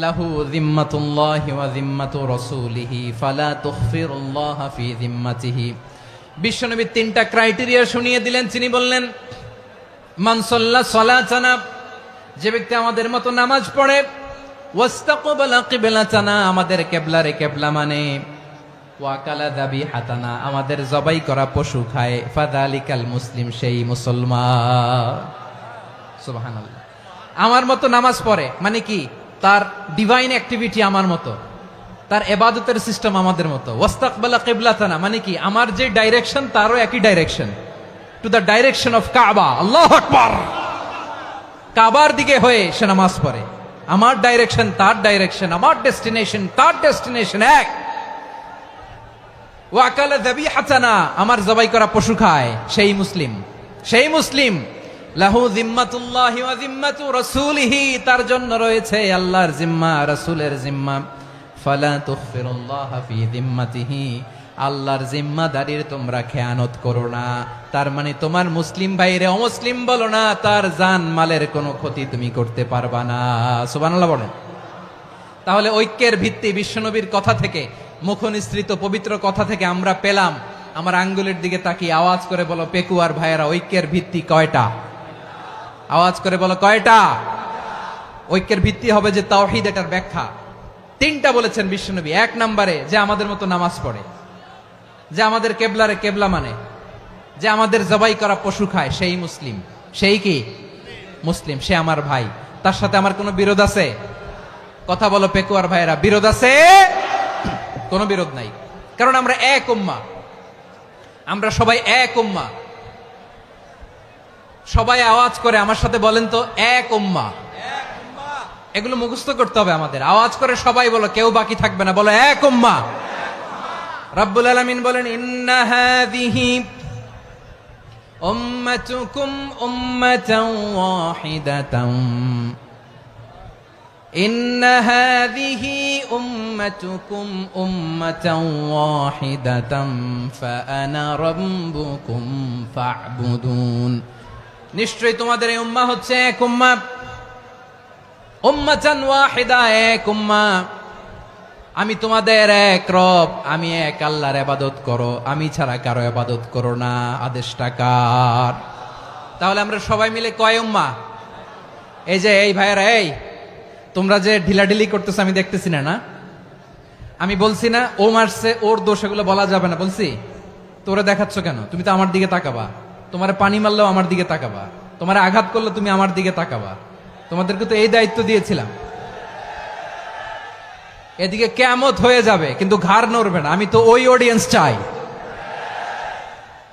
[SPEAKER 1] লাহু যিম্মাতুল্লাহি ওয়া যিম্মাতু রাসূলিহি ফালা তুখফিরুল্লাহা ফি যিম্মাতিহি। বিশ্বনবী তিনটা ক্রাইটেরিয়া শুনিয়ে দিলেন। তিনি বললেন, মান সাল্লা সালাতানা, যে ব্যক্তি আমাদের মতো নামাজ পড়ে, ওয়াস্তাকবালা কিবলাতানা, আমাদের কিবলারে কিবলা মানে, ওয়াকালা যাবিহাতানা, আমাদের জবাই করা পশু খায়, ফাযালিকাল মুসলিম, সেই মুসলমান। সুবহানাল্লাহ। আমার মতো নামাজ পড়ে মানে কি, তার ডিভাইন অ্যাক্টিভিটি আমার মতো, তার ইবাদতের সিস্টেম আমাদের মতো। ওয়াস্তাকবালা কিবলাতানা মানে কি, আমার যে ডাইরেকশন তারও একই direction, to the direction of কাবা। আল্লাহু আকবার। কাবার দিকে হয়ে সে নামাজ পড়ে। আমার ডাইরেকশন তার ডাইরেকশন, আমার ডেস্টিনেশন তার ডেস্টিনেশন এক। ওয়াকালা যাবিহাতানা, আমার জবাই করা পশু খায়, সেই মুসলিম, সেই মুসলিম। লাহু জিম্মাতুল্লাহি ওয়া জিম্মাতু রাসূলিহি, তার জন্য রয়েছে আল্লাহর জিম্মা, রাসূলের জিম্মা। ফালা তুগফিরুল্লাহা ফি জিম্মাতিহি, আল্লাহর জিম্মাদারির তোমরা খেয়ানত করো না। তার মানে তোমার মুসলিম ভাইরে অমুসলিম বলো না, তার জান মালের কোনো ক্ষতি তুমি করতে পারবা না। সুবহানাল্লাহ বলেন। তাহলে ঐক্যের ভিত্তি বিশ্বনবীর কথা থেকে, মুখনিসৃত পবিত্র কথা থেকে আমরা পেলাম। আমার আঙ্গুলের দিকে তাকিয়ে আওয়াজ করে বলো পেকুয়ার ভাইয়েরা, ঐক্যের ভিত্তি কয়টা? আওয়াজ করে বলো কয়টা? ঐক্যের ভিত্তি হবে যে তাওহীদ, এটার ব্যাখ্যা তিনটা বলেছেন বিশ্বনবী। এক নম্বরে, যে আমাদের মতো নামাজ পড়ে, যে আমাদের কেবলারে কেবলা মানে, যে আমাদের জবাই করা পশু খায়, সেই মুসলিম। সেই কি মুসলিম, সে আমার ভাই, তার সাথে আমার কোনো বিরোধ আছে? কথা বলো পেকুয়ার ভাইয়েরা, বিরোধ আছে? কোনো বিরোধ নাই, কারণ আমরা এক উম্মাহ, আমরা সবাই এক উম্মাহ। সবাই আওয়াজ করে আমার সাথে বলেন তো, এক উম্মাহ। এগুলো মুখস্থ করতে হবে আমাদের। আওয়াজ করে সবাই বলো, কেউ বাকি থাকবে না, বলো এক উম্মাহ। রব্বুল আলামিন বলেন, ইন্না হাযিহি উম্মাতুকুম উম্মাতান ওয়াহিদাতান, ইন্না হাযিহি উম্মাতুকুম উম্মাতান ওয়াহিদাতান ফাআনা রাব্বুকুম ফা'বুদুন। নিশ্চয়ই তোমাদের এই উম্মাহ হচ্ছে এক উম্মাহ, উম্মাতান ওয়াহিদা, এক উম্মাহ। আমি তোমাদের এক রব, আমি এক আল্লাহর ইবাদত করো, আমি ছাড়া কারো ইবাদত করো না। আদেশটা কার? তাহলে আমরা সবাই মিলে কয় উম্মাহ? এই যে এই ভাইয়েরা, এই তোমরা যে ঢিলাঢিলি করতেছো আমি দেখতেছি না, না আমি বলছি না ও মারছে ওর দোষ, এগুলো বলা যাবে না বলছি? তোরা দেখাচ্ছ কেন? তুমি তো আমার দিকে তাকাবা। তোমার পানি মারলেও আমার দিকে তাকাবা, তোমার আঘাত করলে তুমি আমার দিকে তাকাবা। তোমাদেরকে তো এই দায়িত্ব দিয়েছিলাম। এদিকে কিয়ামত হয়ে যাবে কিন্তু ঘাড় নড়বে না, আমি তো ওই অডিয়েন্স চাই।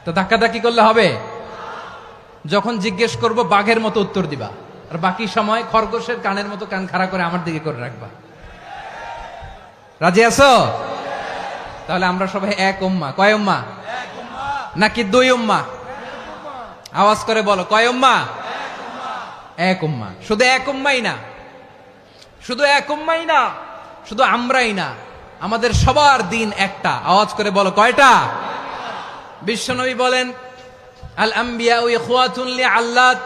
[SPEAKER 1] তো ধাক্কাধাক্কি করলে হবে? যখন জিজ্ঞেস করব বাঘের মতো উত্তর দিবা, আর বাকি সময় খরগোশের কানের মতো কান খাড়া করে আমার দিকে করে রাখবা। রাজি আছো? তাহলে আমরা সবাই এক উম্মাহ। কয় উম্মাহ? নাকি দুই উম্মাহ? আওয়াজ করে বলো, কয় উম্মাহ? এক উম্মাহ। শুধু এক উম্মাই না, শুধু এক উম্মাই না, শুধু আমরাই না, আমাদের সবার দিন একটা। আওয়াজ করে বলো কয়টা? বিশ্বনবী বলেন, আল আম্বিয়া ইখওয়াতুন লিআল্লাত,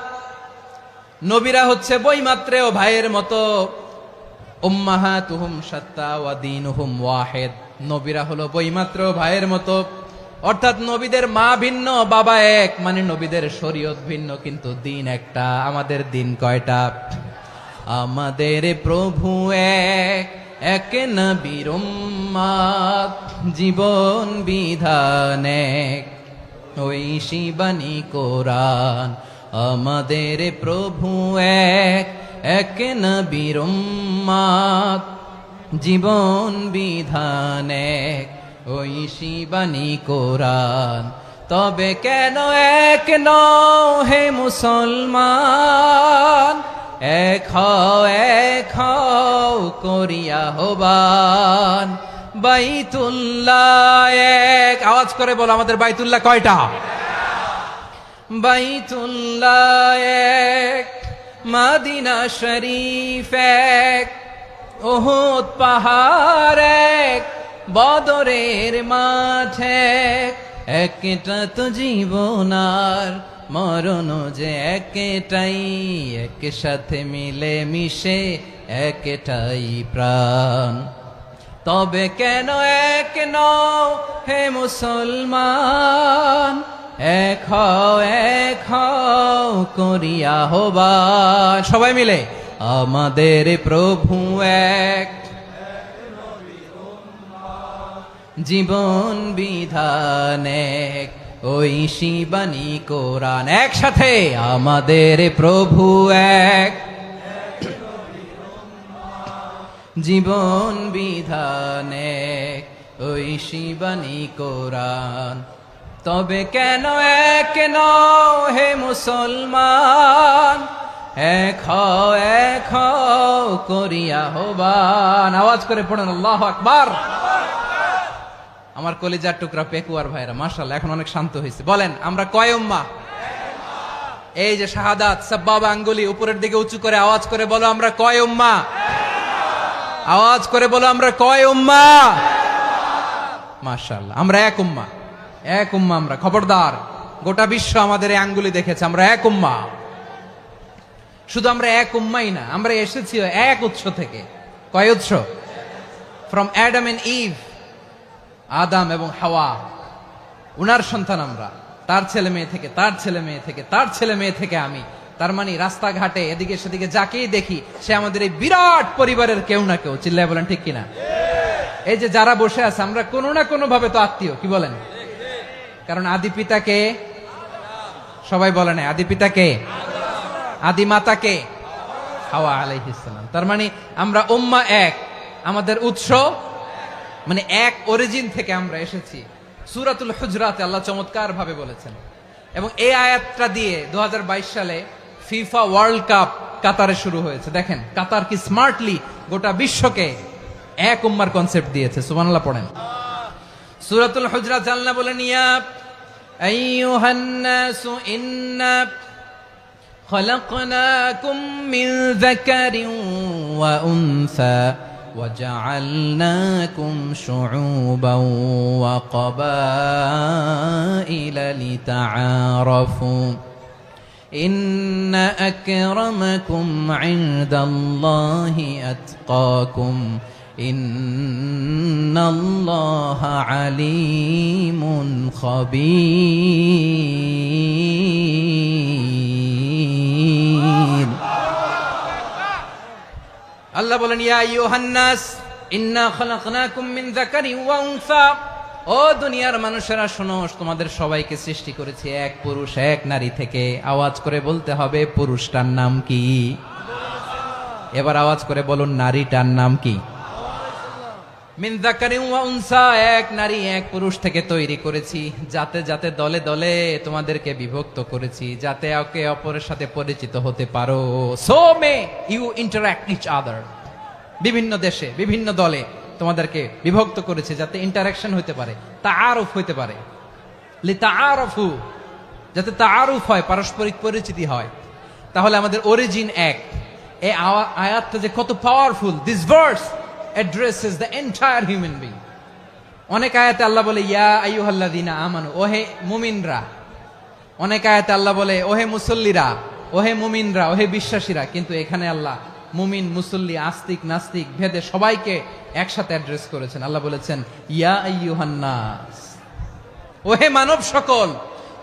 [SPEAKER 1] নবীরা হচ্ছে বৈমাত্রেয় ভাইয়ের মতো। উম্মাহাতুহুম শাত্তা ওয়া দীনুহুম ওয়াহিদ, নবীরা হলো বৈমাত্রেয় ভাইয়ের মতো। অর্থাৎ নবীদের মা ভিন্ন, বাবা এক, মানে নবীদের শরীয়ত ভিন্ন, কিন্তু দিন একটা। আমাদের দিন কয়টা? আমাদের প্রভু এক, এক নবীর উম্মত, জীবন বিধান এক, ওই শিবানী কোরআন। আমাদের প্রভু এক, এক নবীর উম্মত, জীবন বিধান এক, ওই শিবানী কোরআন। তবে কেন এক নও হে মুসলমান, এক হও করিয়া হবান। বাইতুল্লাহ এক, আওয়াজ করে বলো আমাদের বাইতুল্লাহ কয়টা? বাইতুল্লাহ এক, মদিনা শরীফ এক, উহুদ পাহাড় এক, বদরের মাঠ এক। একটা তো জীবন আর মরণ যে একটাই, একসাথে মিলে মিশে একটাই প্রাণ। তবে কেন এক নও হে মুসলমান, এক হও করিয়া হবান। সবাই মিলে আমাদের প্রভু এক, জীবন বিধান এক, ওই শিবানী কোরআন। একসাথে আমাদের প্রভু এক, জীবন বিধান এক, ওই শিবানী কোরআন। তবে কেন এক নও হে মুসলমান, এক হও করিয়া আহ্বান। আওয়াজ করে পড়েন আল্লাহু আকবার। আমার কলিজার টুকরা পেকুয়ার ভাইরা মাশাআল্লাহ এখন অনেক শান্ত হয়েছে। বলেন আমরা কয় উম্মাহ? এই যে শাহাদাত সাব্বাবা আঙ্গুলি উপরের দিকে উঁচু করে আওয়াজ করে বলো আমরা কয় উম্মাহ? আওয়াজ করে বলো আমরা কয় উম্মাহ? মাশাআল্লাহ আমরা এক উম্মাহ, এক উম্মাহ আমরা। খবরদার, গোটা বিশ্ব আমাদের এই আঙ্গুলি দেখেছে, আমরা এক উম্মাহ। শুধু আমরা এক উম্মাই না, আমরা এসেছি এক উৎস থেকে। কয় উৎস? ফ্রম অ্যাডাম এন্ড ইভ, আদম এবং হাওয়া, উনার সন্তান আমরা। তার ছেলে মেয়ে থেকে, তার ছেলে মেয়ে থেকে, তার ছেলে মেয়ে থেকে আমি। তার মানে রাস্তাঘাটে এদিকে সেদিকে যাকেই দেখি সে আমাদের এই বিরাট পরিবারের কেউ না কেউ। চিল্লায় বলেন ঠিক কিনা? এই যে যারা বসে আছে আমরা কোনো না কোনো ভাবে তো আত্মীয়, কি বলেন? কারণ আদি পিতাকে সবাই বলে না, আদি পিতাকে, আদি মাতাকে হাওয়া আলাইহিস সালাম। তার মানে আমরা উম্মাহ এক, আমাদের উৎস মানে এক অরিজিন থেকে আমরা এসেছি। সূরাতুল হুজরাতে আল্লাহ চমৎকার ভাবে বলেছেন। এবং এই আয়াতটা দিয়ে 2022 সালে ফিফা ওয়ার্ল্ড কাপ কাতারে শুরু হয়েছে। দেখেন কাতার কি স্মার্টলি গোটা বিশ্বকে এক উম্মার কনসেপ্ট দিয়েছে। সুবহানাল্লাহ পড়েন। সূরাতুল হুজরাত আল্লাহ বলেন, ইয়া আইয়ুহান নাসু ইন্না খলাকনাকুম মিন যাকারিন ওয়া উনসা وجعلناكم شعوبا وقبائل لتعارفوا إن أكرمكم عند الله أتقاكم إن الله عليم خبير। আল্লাহ বলেন, ইয়া আইয়ুহান নাস ইন্না খলাকনাকুম মিন যাকারিন ওয়া উনসা, ও দুনিয়ার মানুষেরা শোনো, তোমাদের সবাইকে সৃষ্টি করেছি এক পুরুষ এক নারী থেকে। আওয়াজ করে বলতে হবে পুরুষটার নাম কি? এবার আওয়াজ করে বলুন নারীটার নাম কি? মিন যাকারিন ওয়া উনসা, এক নারী এক পুরুষ থেকে তৈরি করেছি। যাতে যাতে দলে দলে তোমাদেরকে বিভক্ত করেছি, যাতে একে অপরের সাথে পরিচিত হতে পারো। So may you interact each other. বিভিন্ন দেশে বিভিন্ন দলে তোমাদেরকে বিভক্ত করেছে যাতে ইন্টারাকশন হতে পারে, তাআরুফ হতে পারে। লিতাআরফু, যাতে তাআরুফ হয়, পারস্পরিক পরিচিতি হয়। তাহলে আমাদের অরিজিন এক। এই আয়াতটা যে কত powerful! This verse addresses the entire human being. অনেক আয়াতে আল্লাহ বলে ইয়া আইয়ুহাল্লাযীনা আমানু, ওহে মুমিনরা। অনেক আয়াতে আল্লাহ বলে ওহে মুসল্লিরা, ওহে মুমিনরা, ওহে বিশ্বাসীরা। কিন্তু এখানে আল্লাহ মুমিন মুসল্লি আস্তিক নাস্তিক ভেদে সবাইকে একসাথে অ্যাড্রেস করেছেন। আল্লাহ বলেছেন ইয়া আইয়ুহান নাস, ওহে মানব সকল।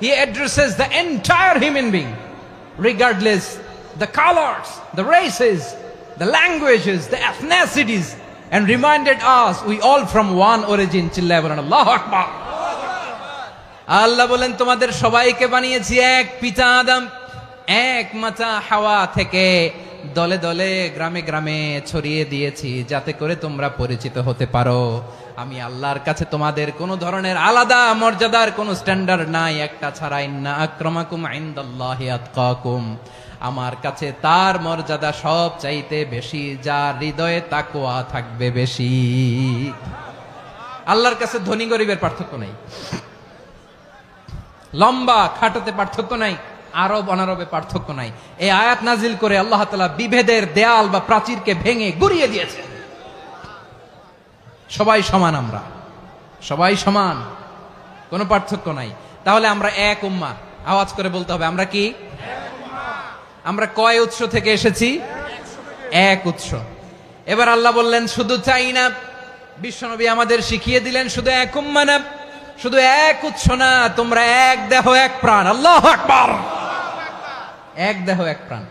[SPEAKER 1] He addresses the entire human being regardless the colors, the races, the languages, the ethnicities, and reminded us we all from one origin. চিল্লায় বলেন আল্লাহু আকবার। আল্লাহ বলেন তোমাদের সবাইকে বানিয়েছি এক পিতা আদম, এক মাতা হাওয়া থেকে। দলে দলে গ্রামে গ্রামে ছড়িয়ে দিয়েছি যাতে করে তোমরা পরিচিত হতে পারো। আমি আল্লাহর কাছে তোমাদের কোনো ধরনের আলাদা মর্যাদার কোনো স্ট্যান্ডার্ড নাই, একটা ছাড়া। ইন্না আক্রামাকুম ইনদাল্লাহি আতকাকুম, আমার কাছে তার মর্যাদা সব চাইতে বেশি যার হৃদয়ে তাকওয়া থাকবে বেশি। আল্লাহর কাছে ধনী গরিবের পার্থক্য নাই, লম্বা খাটোতে পার্থক্য নাই, আরব অনারবে পার্থক্য নাই। এই আয়াত নাজিল করে আল্লাহ তাআলা বিভেদের দেয়াল বা প্রাচীরকে ভেঙে গুড়িয়ে দিয়েছেন। সবাই সমান, আমরা সবাই সমান, কোনো পার্থক্য নাই। তাহলে আমরা এক উম্মাহ। আওয়াজ করে বলতে হবে আমরা কি? আমরা কয় উৎস থেকে এসেছি? এক উৎস। এবার আল্লাহ বললেন শুধু চাই না, বিশ্বনবী আমাদের শিখিয়ে দিলেন শুধু এক উম্মাহ না, শুধু এক উৎস না, তোমরা এক দেহ এক প্রাণ। আল্লাহু আকবার। এক দেহ এক প্রাণ।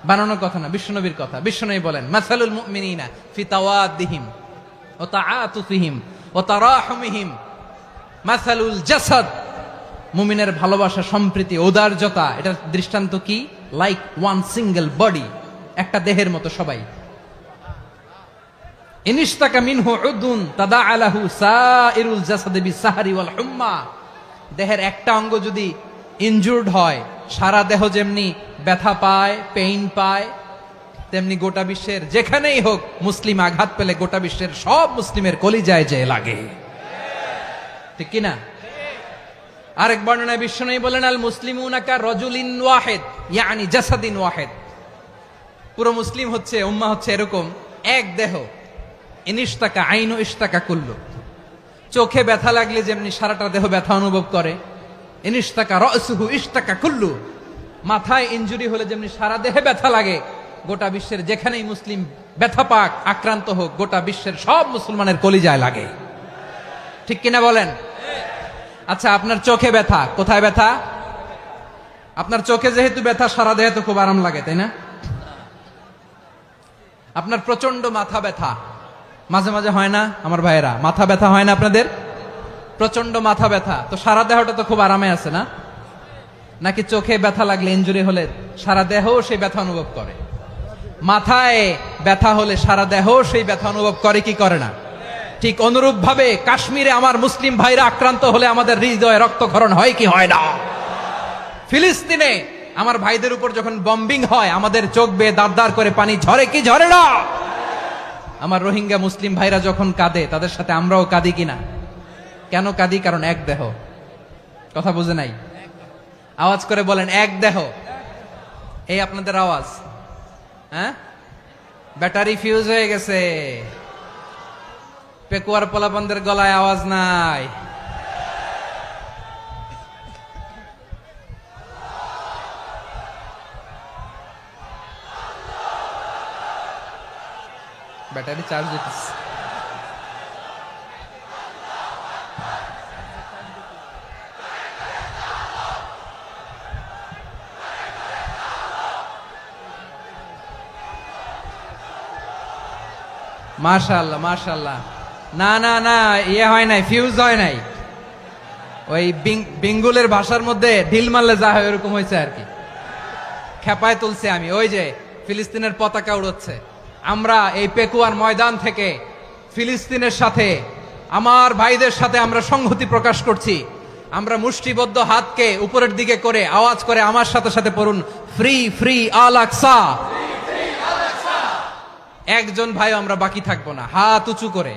[SPEAKER 1] বানানোর কথা না, বিশ্বনবীর কথা। বিশ্বনবী বলেন মাসালুল মুমিনিনা ফি তাওয়াদ্দিহিম ওয়া তাআতুফিহিম ওয়া তারাহুমিহিম মাসালুল জাসাদ। মুমিনের ভালোবাসা, সম্প্রীতি, ঔদার্যতা, এটার দৃষ্টান্ত কি? লাইক ওয়ান সিঙ্গেল বডি, একটা দেহের মতো সবাই। ইনিশতাকা মিনহু উদুন তাদাআ লাহু সাইরুল জাসাদি বিসাহরি ওয়াল হুম্মা। দেহের একটা অঙ্গ যদি ইনজুর্ড হয়, সারা দেহ যেমনি ব্যথা পায়, পেইন পায়, তেমনি গোটা বিশ্বের যেখানেই হোক মুসলিম আঘাত পেলে গোটা বিশ্বের সব মুসলিমের কলিজায় যে লাগে, ঠিক কিনা? আরেক বর্ণনায় বিশ্বনবী বলেন আল মুসলিমুনা কা রাজুলিন ওয়াহিদ ইয়ানি জাসাদিন ওয়াহিদ। পুরো মুসলিম হচ্ছে, উম্মাহ হচ্ছে এরকম এক দেহ। ইনিশতাকা আইনু ইশতাকা কুল্লু। চোখে ব্যথা লাগলে যেমনি সারাটা দেহ ব্যথা অনুভব করে, ইনিশতাকা রাসুহু ইশতাকা কুল্লু। মাথায় ইনজুরি হলে যেমনি সারা দেহে ব্যথা লাগে, গোটা বিশ্বের যেখানেই মুসলিম ব্যথা পাক, আক্রান্ত হোক, গোটা বিশ্বের সব মুসলমানের কলিজায় লাগে, ঠিক কিনা বলেন? আচ্ছা, আপনার চোখে ব্যথা, কোথায় ব্যথা? আপনার চোখে যেহেতু ব্যথা, সারা দেহে তো খুব আরাম লাগে, তাই না? আপনার প্রচন্ড মাথা ব্যথা মাঝে মাঝে হয় না আমার ভাইয়েরা? মাথা ব্যথা হয় না আপনাদের? প্রচন্ড মাথা ব্যথা, তো সারা দেহটা তো খুব আরামে আছে না? নাকি চোখে ব্যথা লাগলে, ইনজুরি হলে সারা দেহ সেই ব্যথা অনুভব করে? মাথায় ব্যথা হলে সারা দেহ সেই ব্যথা অনুভব করে কি করে না? ঠিক অনুরূপ ভাবে কাশ্মীরে আমার মুসলিম ভাইরা আক্রান্ত হলে আমাদের হৃদয়ে রক্তক্ষরণ হয় কি হয় না? ফিলিস্তিনে আমার ভাইদের উপর যখন বম্বিং হয়, আমাদের চোখ বেয়ে দাঁড় দাঁড় করে পানি ঝরে কি ঝরে না? আমার রোহিঙ্গা মুসলিম ভাইরা যখন কাঁদে, তাদের সাথে আমরাও কাঁদি কিনা? কেন কাঁদি? কারণ এক দেহ। কথা বুঝে নাই? আওয়াজ করে বলেন এক দেহ। এই আপনাদের আওয়াজ, হ্যাঁ? ব্যাটারি ফিউজ হয়ে গেছে, পেকুয়ার পোলাপানদের গলায় আওয়াজ নাই। ব্যাটারি চার্জ দিতেছে। মাশাআল্লাহ মাশাআল্লাহ। না না না, ইয়ে হয় নাই, ফিউজ হয় নাই। ওই বেঙ্গলের ভাষার মধ্যে ঢিল মারলে যা হয় ওরকম হয়েছে আর কি। খেপায় তুলছে আমি। ওই যে ফিলিস্তিনের পতাকা উড়ছে, আমরা এই পেকুয়ার ময়দান থেকে ফিলিস্তিনের সাথে, আমার ভাইদের সাথে আমরা সংহতি প্রকাশ করছি। আমরা মুষ্টিবদ্ধ হাতকে উপরের দিকে করে আওয়াজ করে আমার সাথে সাথে পড়ুন, ফ্রি ফ্রি আল আকসা। একজন ভাই আমরা বাকি থাকবো না। হাত উঁচু করে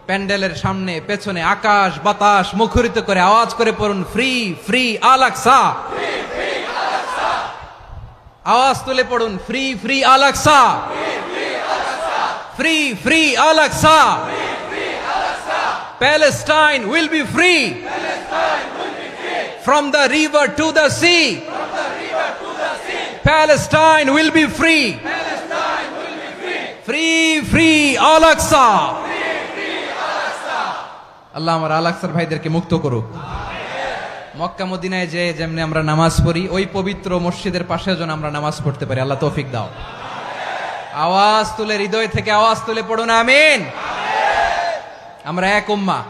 [SPEAKER 1] প্যান্ডেলের সামনে পেছনে আকাশ বাতাস মুখরিত করে আওয়াজ করে পড়ুন, ফ্রি ফ্রি আল আকসা। আওয়াজ তুলে পড়ুন, free free Al Aqsa, free free Al Aqsa. Palestine will be free from the river to the sea. Palestine will be free. Free free Al Aqsa. আল্লাহ আমার আল আকসার ভাইদেরকে মুক্ত করুক। মক্কা মদিনায় যে যেমনি আমরা নামাজ পড়ি, ওই পবিত্র মসজিদের পাশে যেন আমরা নামাজ পড়তে পারি। আল্লাহ তৌফিক দাও। আওয়াজ তুলে, হৃদয় থেকে আওয়াজ তুলে পড়ুন আমিন। আমরা এক উম্মাহ,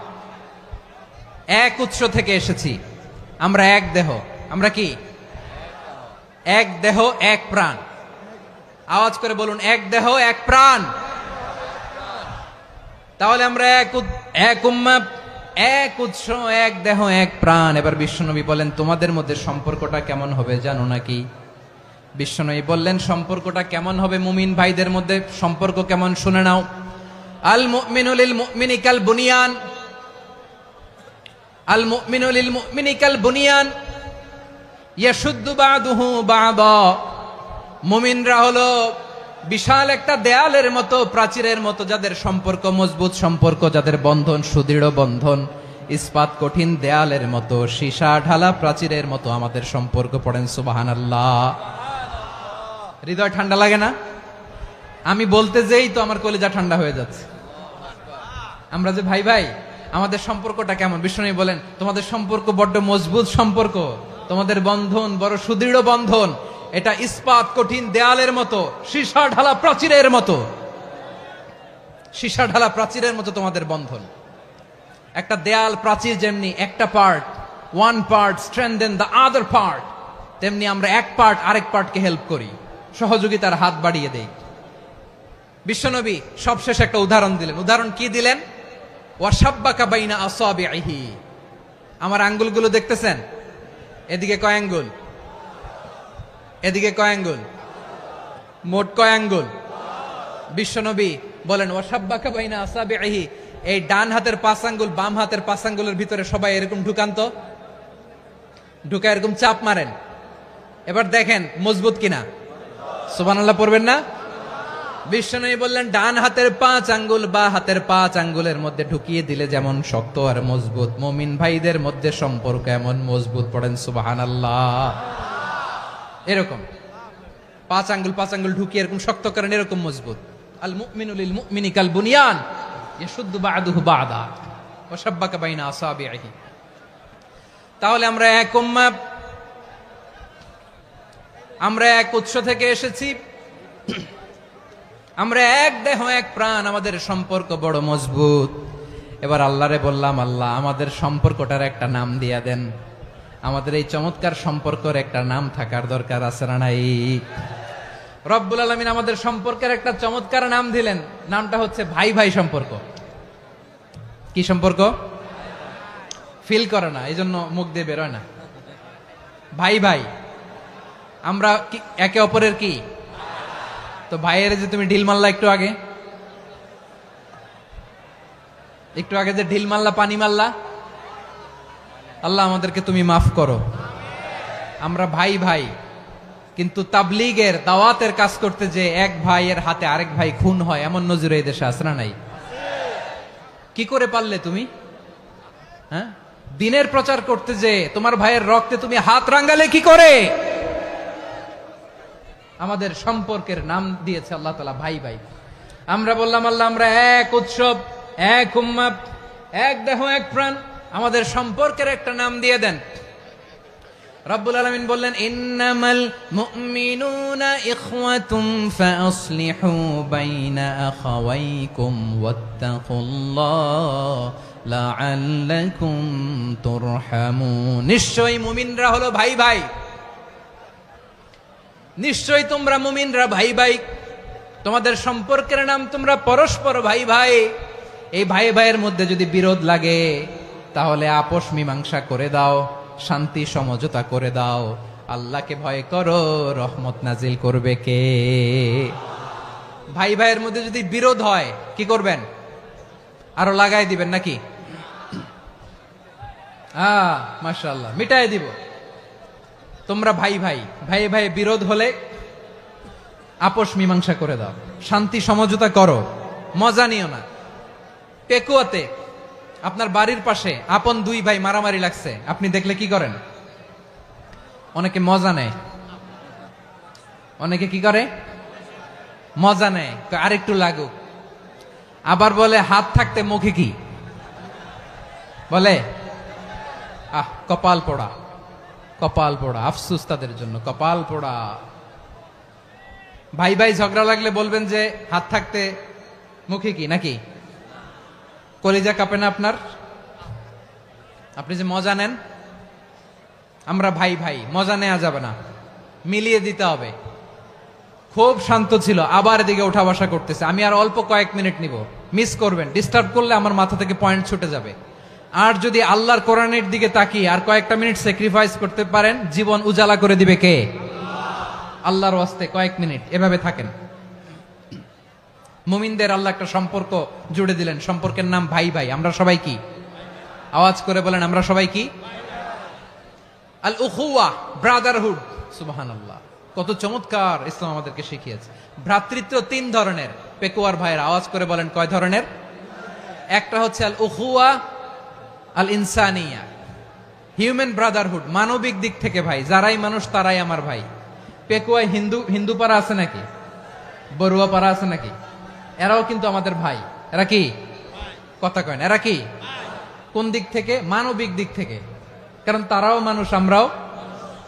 [SPEAKER 1] এক উৎস থেকে এসেছি। আমরা এক দেহ। আমরা কি? এক দেহ এক প্রাণ। আওয়াজ করে বলুন, এক দেহ এক প্রাণ। তাহলে আমরা এক উম্মাহ, এক উৎস, এক দেহ এক প্রাণ। এবার বিশ্বনবী বলেন, তোমাদের মধ্যে সম্পর্কটা কেমন হবে জানো নাকি? বিশ্বনবী বললেন, সম্পর্কটা কেমন হবে মুমিন ভাইদের মধ্যে? সম্পর্ক কেমন শুনে নাও। আল মুমিনু লিল মুমিনি কাল বুনিয়ান, আল মুমিনু লিল মুমিনি কাল বুনিয়ান ইয়াশুদ্দু বা'দুহু বা'দা। মুমিনরা হলো বিশাল একটা দেয়ালের মতো, প্রাচীরের মতো, যাদের সম্পর্ক মজবুত সম্পর্ক, যাদের বন্ধন সুদৃঢ় বন্ধন, ইস্পাত কঠিন দেয়ালের মতো, সীসা ঢালা প্রাচীরের মতো আমাদের সম্পর্ক। পড়েন সুবহানাল্লাহ। হৃদয় ঠান্ডা লাগে না? আমি বলতে যেই তো আমার কলিজা ঠান্ডা হয়ে যাচ্ছে। আমরা যে ভাই ভাই, আমাদের সম্পর্কটা কেমন? বিষ্ণু বলেন, তোমাদের সম্পর্ক বড্ড মজবুত সম্পর্ক, তোমাদের বন্ধন বড় সুদৃঢ় বন্ধন। এটা ইস্পাত কঠিন দেয়ালের মতো, সীসা ঢালা প্রাচীরের মতো, সীসা ঢালা প্রাচীরের মতো তোমাদের বন্ধন। একটা দেয়াল প্রাচীর যেমনি একটা part, one part strengthen the other part, তেমনি আমরা এক পার্ট আরেক পার্টকে হেল্প করি, সহযোগিতার হাত বাড়িয়ে দেই। বিশ্বনবী সবশেষ একটা উদাহরণ দিলেন। উদাহরণ কি দিলেন? ওয়াসাব্বাকা বাইনা আসাবিহি। আমার আঙ্গুলগুলো দেখতেছেন? এদিকে কয় আঙ্গুল, এদিকে কয় আঙ্গুল, মোট কয় আঙ্গুল? বিশ্বনবী বলেন ওয়াসাব্বাকা বাইনা আসাবিহি, এই ডান হাতের 5 আঙ্গুল বাম হাতের 5 আঙ্গুলের ভিতরে সবাই এরকম ঢুকান তো, ঢুকা এরকম চাপ মারেন। এবার দেখেন মজবুত কিনা। সুবহানাল্লাহ পড়বেন না? বিশ্বনবী বললেন ডান হাতের 5 আঙ্গুল বা হাতের 5 আঙ্গুলের মধ্যে ঢুকিয়ে দিলে যেমন শক্ত আর মজবুত, মুমিন ভাইদের মধ্যে সম্পর্ক এমন মজবুত। পড়েন সুবহানাল্লাহ। এরকম 5 আঙ্গুল ঢুকিয়ে এরকম শক্ত করেন, এরকম মজবুত। আল মুমিনু লিল মুমিনি কাল বুনিয়ান ইয়াশুদ্দু বা'দুহু বা'দা ওয়া শাব্বাকা বাইনা আসাবিহি। তাহলে আমরা এক উম্মাহ, আমরা এক উৎস থেকে এসেছি, আমরা এক দেহ এক প্রাণ, আমাদের সম্পর্ক বড় মজবুত। এবার আল্লাহরে বললাম, আল্লাহ আমাদের সম্পর্কটার একটা নাম দিয়া দেন। আমাদের এই চমৎকার সম্পর্কের একটা নাম থাকার দরকার আছে না নাই? রব্বুল আলামিন আমাদের সম্পর্কের একটা চমৎকার নাম দিলেন। নামটা হচ্ছে ভাই ভাই সম্পর্ক। কি সম্পর্ক? ফিল করে না, এই জন্য মুখ দিয়ে বেরোয় না। ভাই ভাই, আমরা একে অপরের কি? তো ভাইয়ের যে তুমি ঢিল মারলা একটু আগে, একটু আগে যে ঢিল মারলা, পানি মারলা, আল্লাহ আমাদেরকে তুমি মাফ করো। আমরা ভাই ভাই, কিন্তু তাবলীগের দাওয়াতের কাজ করতে যে এক ভাইয়ের হাতে আরেক ভাই খুন হয়, এমন নজির এই দেশে আছে না নাই? কি করে পারলে তুমি? হ্যাঁ, দিনের প্রচার করতে যে তোমার ভাইয়ের রক্তে তুমি হাত রাঙ্গালে কি করে? আমাদের সম্পর্কের নাম দিয়েছে আল্লাহ তাআলা ভাই ভাই। আমরা বললাম আল্লাহ আমরা এক উৎসব, এক উম্মাহ, এক দেহ এক প্রাণ, আমাদের সম্পর্কের একটা নাম দিয়ে দেন। রব্বুল আলামিন বললেন ইন্নামাল মুমিনুনা ইখওয়াতুম ফাসলিহু বাইনা আখাওয়াইকুম ওয়াত্তাকুল্লাহ লাআল্লাকুম তুরহামুন। নিশ্চয়ই মুমিনরা হলো ভাই ভাই, নিশ্চয়ই তোমরা মুমিনরা ভাই ভাই, তোমাদের সম্পর্কের নাম তোমরা পরস্পর ভাই ভাই। এই ভাই ভাইয়ের মধ্যে যদি বিরোধ লাগে তাহলে আপোষ মীমাংসা করে দাও, শান্তি সমঝোতা করে দাও। আল্লাহকে ভয় করো, রহমত নাজিল করবে কে? ভাই ভাইয়ের মধ্যে যদি বিরোধ হয় কি করবেন? আরো লাগাই দিবেন নাকি? মাশাআল্লাহ, মিটাই দিব। তোমরা ভাই ভাই, ভাই ভাই বিরোধ হলে আপোষ মীমাংসা করে দাও, শান্তি সমঝোতা করো, মজা নিও না। পেকুয়াতে আপনার বাড়ির পাশে আপন 2 ভাই মারামারি লাগছে, আপনি দেখলে কি করেন? অনেকে মজা নেয়। অনেকে কি করে? মজা নেয়, আরেকটু লাগুক। আবার বলে হাত থাকতে মুখে কি বলে? কপাল পোড়া, কপাল পোড়া। আফসোস তাদের জন্য, কপাল পোড়া। ভাই ভাই ঝগড়া লাগলে বলবেন যে হাত থাকতে মুখে কি, নাকি? কলিজা কাঁপে না আপনার? আপনি যে মজা নেন। আমরা ভাই ভাই, মজা নেওয়া যাবে না, মিলিয়ে দিতে হবে। খুব শান্ত ছিল, আবার এদিকে উঠা বসা করতেছে। আমি আর অল্প কয়েক মিনিট নিব, মিস করবেন। ডিস্টার্ব করলে আমার মাথা থেকে পয়েন্ট ছুটে যাবে। আর যদি আল্লাহর কোরআনের দিকে তাকিয়ে আর কয়েকটা মিনিট স্যাক্রিফাইস করতে পারেন, জীবন উজালা করে দিবে কে? আল্লাহর ওয়াস্তে কয়েক মিনিট এভাবে থাকেন। মুমিনদের আল্লাহ একটা সম্পর্ক জুড়ে দিলেন, সম্পর্কের নাম ভাই ভাই। আমরা সবাই কি? আওয়াজ করে বলেন, আমরা সবাই কি? আল উখুয়া, ব্রাদারহুড। সুবহানাল্লাহ, কত চমৎকার ইসলাম আমাদেরকে শিখিয়েছে। ভ্রাতৃত্ব 3 ধরনের। পেকুয়ার ভাইয়ের আওয়াজ করে বলেন, কয় ধরনের? একটা হচ্ছে আল উখুয়া আল ইনসানিয়া, হিউম্যান ব্রাদারহুড, মানবিক দিক থেকে ভাই। যারাই মানুষ তারাই আমার ভাই। পেকুয়ায় হিন্দু পাড়া আছে নাকি? বড়ুয়া পাড়া আছে নাকি? এরাও কিন্তু আমাদের ভাই। এরা কি? কথা কয় না, এরা কি? কোন দিক থেকে? মানবিক দিক থেকে। কারণ তারাও মানুষ, আমরাও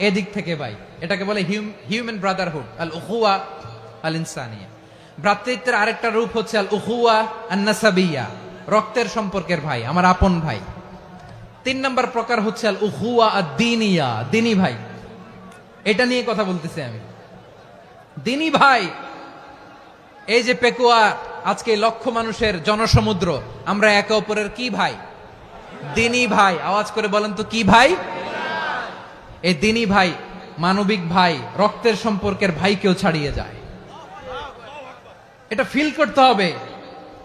[SPEAKER 1] এদিক থেকে ভাই। এটাকে বলে হিউম্যান ব্রাদারহুড, আল উখুয়া আল ইনসানিয়া। ভ্রাতৃত্বের আরেকটা রূপ হচ্ছে আল উখুয়া আন নাসাবিয়া, রক্তের সম্পর্কের ভাই, আমার আপন ভাই। 3 নম্বর প্রকার হচ্ছে আল উখুয়া আদ দীনিয়া, দিনী ভাই। এটা নিয়ে কথা বলতেছি আমি। দিনী ভাই, এই যে পেকুয়া, আজকে লক্ষ মানুষের জনসমুদ্র, আমরা একে অপরের কি ভাই? দিনী ভাই। আওয়াজ করে বলেন তো কি ভাই? এই দিনী ভাই, মানবিক ভাই, রক্তের সম্পর্কের ভাইকেও ছাড়িয়ে যায়। এটা ফিল করতে হবে।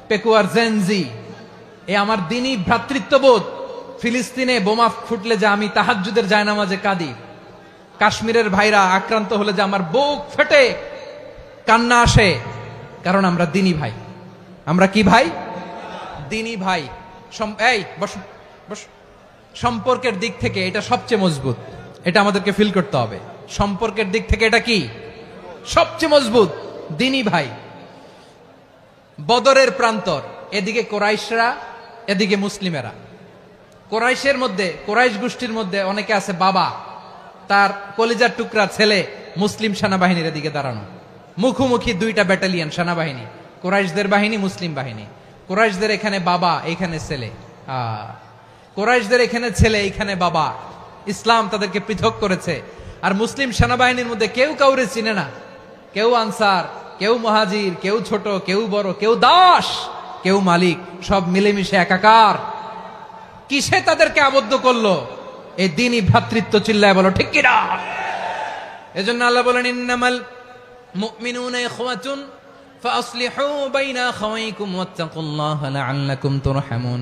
[SPEAKER 1] পেকুয়ার জেনজি, এ আমার দিনী ভ্রাতৃত্ববোধ। ফিলিস্তিনে বোমা ফুটলে যে আমি তাহাজ্জুদের জায়নামাজে কাঁদি, কাশ্মীরের ভাইরা আক্রান্ত হলে যে আমার বুক ফেটে কান্না আসে, কারণ আমরা দিনী ভাই। আমরা কি ভাই? দিনী ভাই। এই বসো বসো। সম্পর্কের দিক থেকে এটা সবচেয়ে মজবুত, এটা আমাদেরকে ফিল করতে হবে। সম্পর্কের দিক থেকে এটা কি? সবচেয়ে মজবুত, দিনী ভাই। বদরের প্রান্তর, এদিকে কোরাইশরা, এদিকে মুসলিমেরা। কোরাইশের মধ্যে, কোরাইশ গোষ্ঠীর মধ্যে অনেকে আছে বাবা, তার কলিজার টুকরা ছেলে মুসলিম সেনাবাহিনীর এদিকে দাঁড়ানো, মুখোমুখি 2টা ব্যাটালিয়ন সেনাবাহিনী, কোরাইশদের বাহিনী, মুসলিম বাহিনী। কোরাইশদের এখানে বাবা, এইখানে ছেলে। কোরাইশদের এখানে ছেলে, এইখানে বাবা। ইসলাম তাদেরকে পৃথক করেছে। আর মুসলিম সেনাবাহিনীর মধ্যে কেউ কাউরে চিনে না, কেউ আনসার, কেউ মুহাজির, কেউ ছোট, কেউ বড়, কেউ দাস, কেউ মালিক, সব মিলেমিশে একাকার। কিসে তাদেরকে আবদ্ধ করলো? এই দিনই ভ্রাতৃত্ব। চিল্লায় বলো ঠিক কিনা? এজন্য আল্লাহ বলেন, ইন্নামাল মুমিনুনা ইখওয়াতুন ফাসলিহু বাইনা আখাওয়াইকুম ওয়াত্তাকুল্লাহা লাআল্লাকুম তুরহামুন।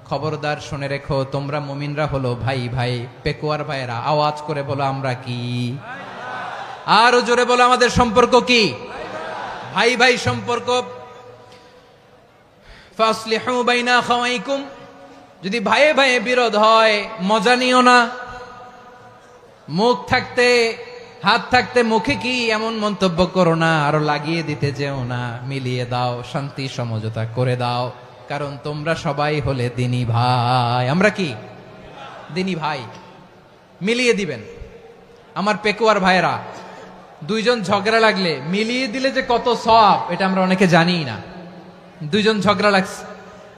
[SPEAKER 1] খবরদার শুনে রেখো, তোমরা মুমিনরা হলো ভাই ভাই। পেকুয়ার ভাইরা আওয়াজ করে বলো আমরা কি? আরো জোরে বলো আমাদের সম্পর্ক কি? ভাই ভাই সম্পর্ক। ফাসলিহু বাইনা আখাওয়াইকুম, যদি ভাইয়ে ভাইয়ে বিরোধ হয় মজা নিও না। মুখ থাকতে, হাত থাকতে মুখে কি এমন মন্তব্য করো না, আরো লাগিয়ে দিতে যেও না। মিলিয়ে দাও, শান্তি সমঝোতা করে দাও, কারণ তোমরা সবাই হলে দিনী ভাই। আমরা কি? দিনী ভাই। মিলিয়ে দিবেন। আমার পেকুয়ার ভাইরা, 2 জন ঝগড়া লাগলে মিলিয়ে দিলে যে কত সওয়াব, এটা আমরা অনেকে জানি না। 2 জন ঝগড়া লাগছে,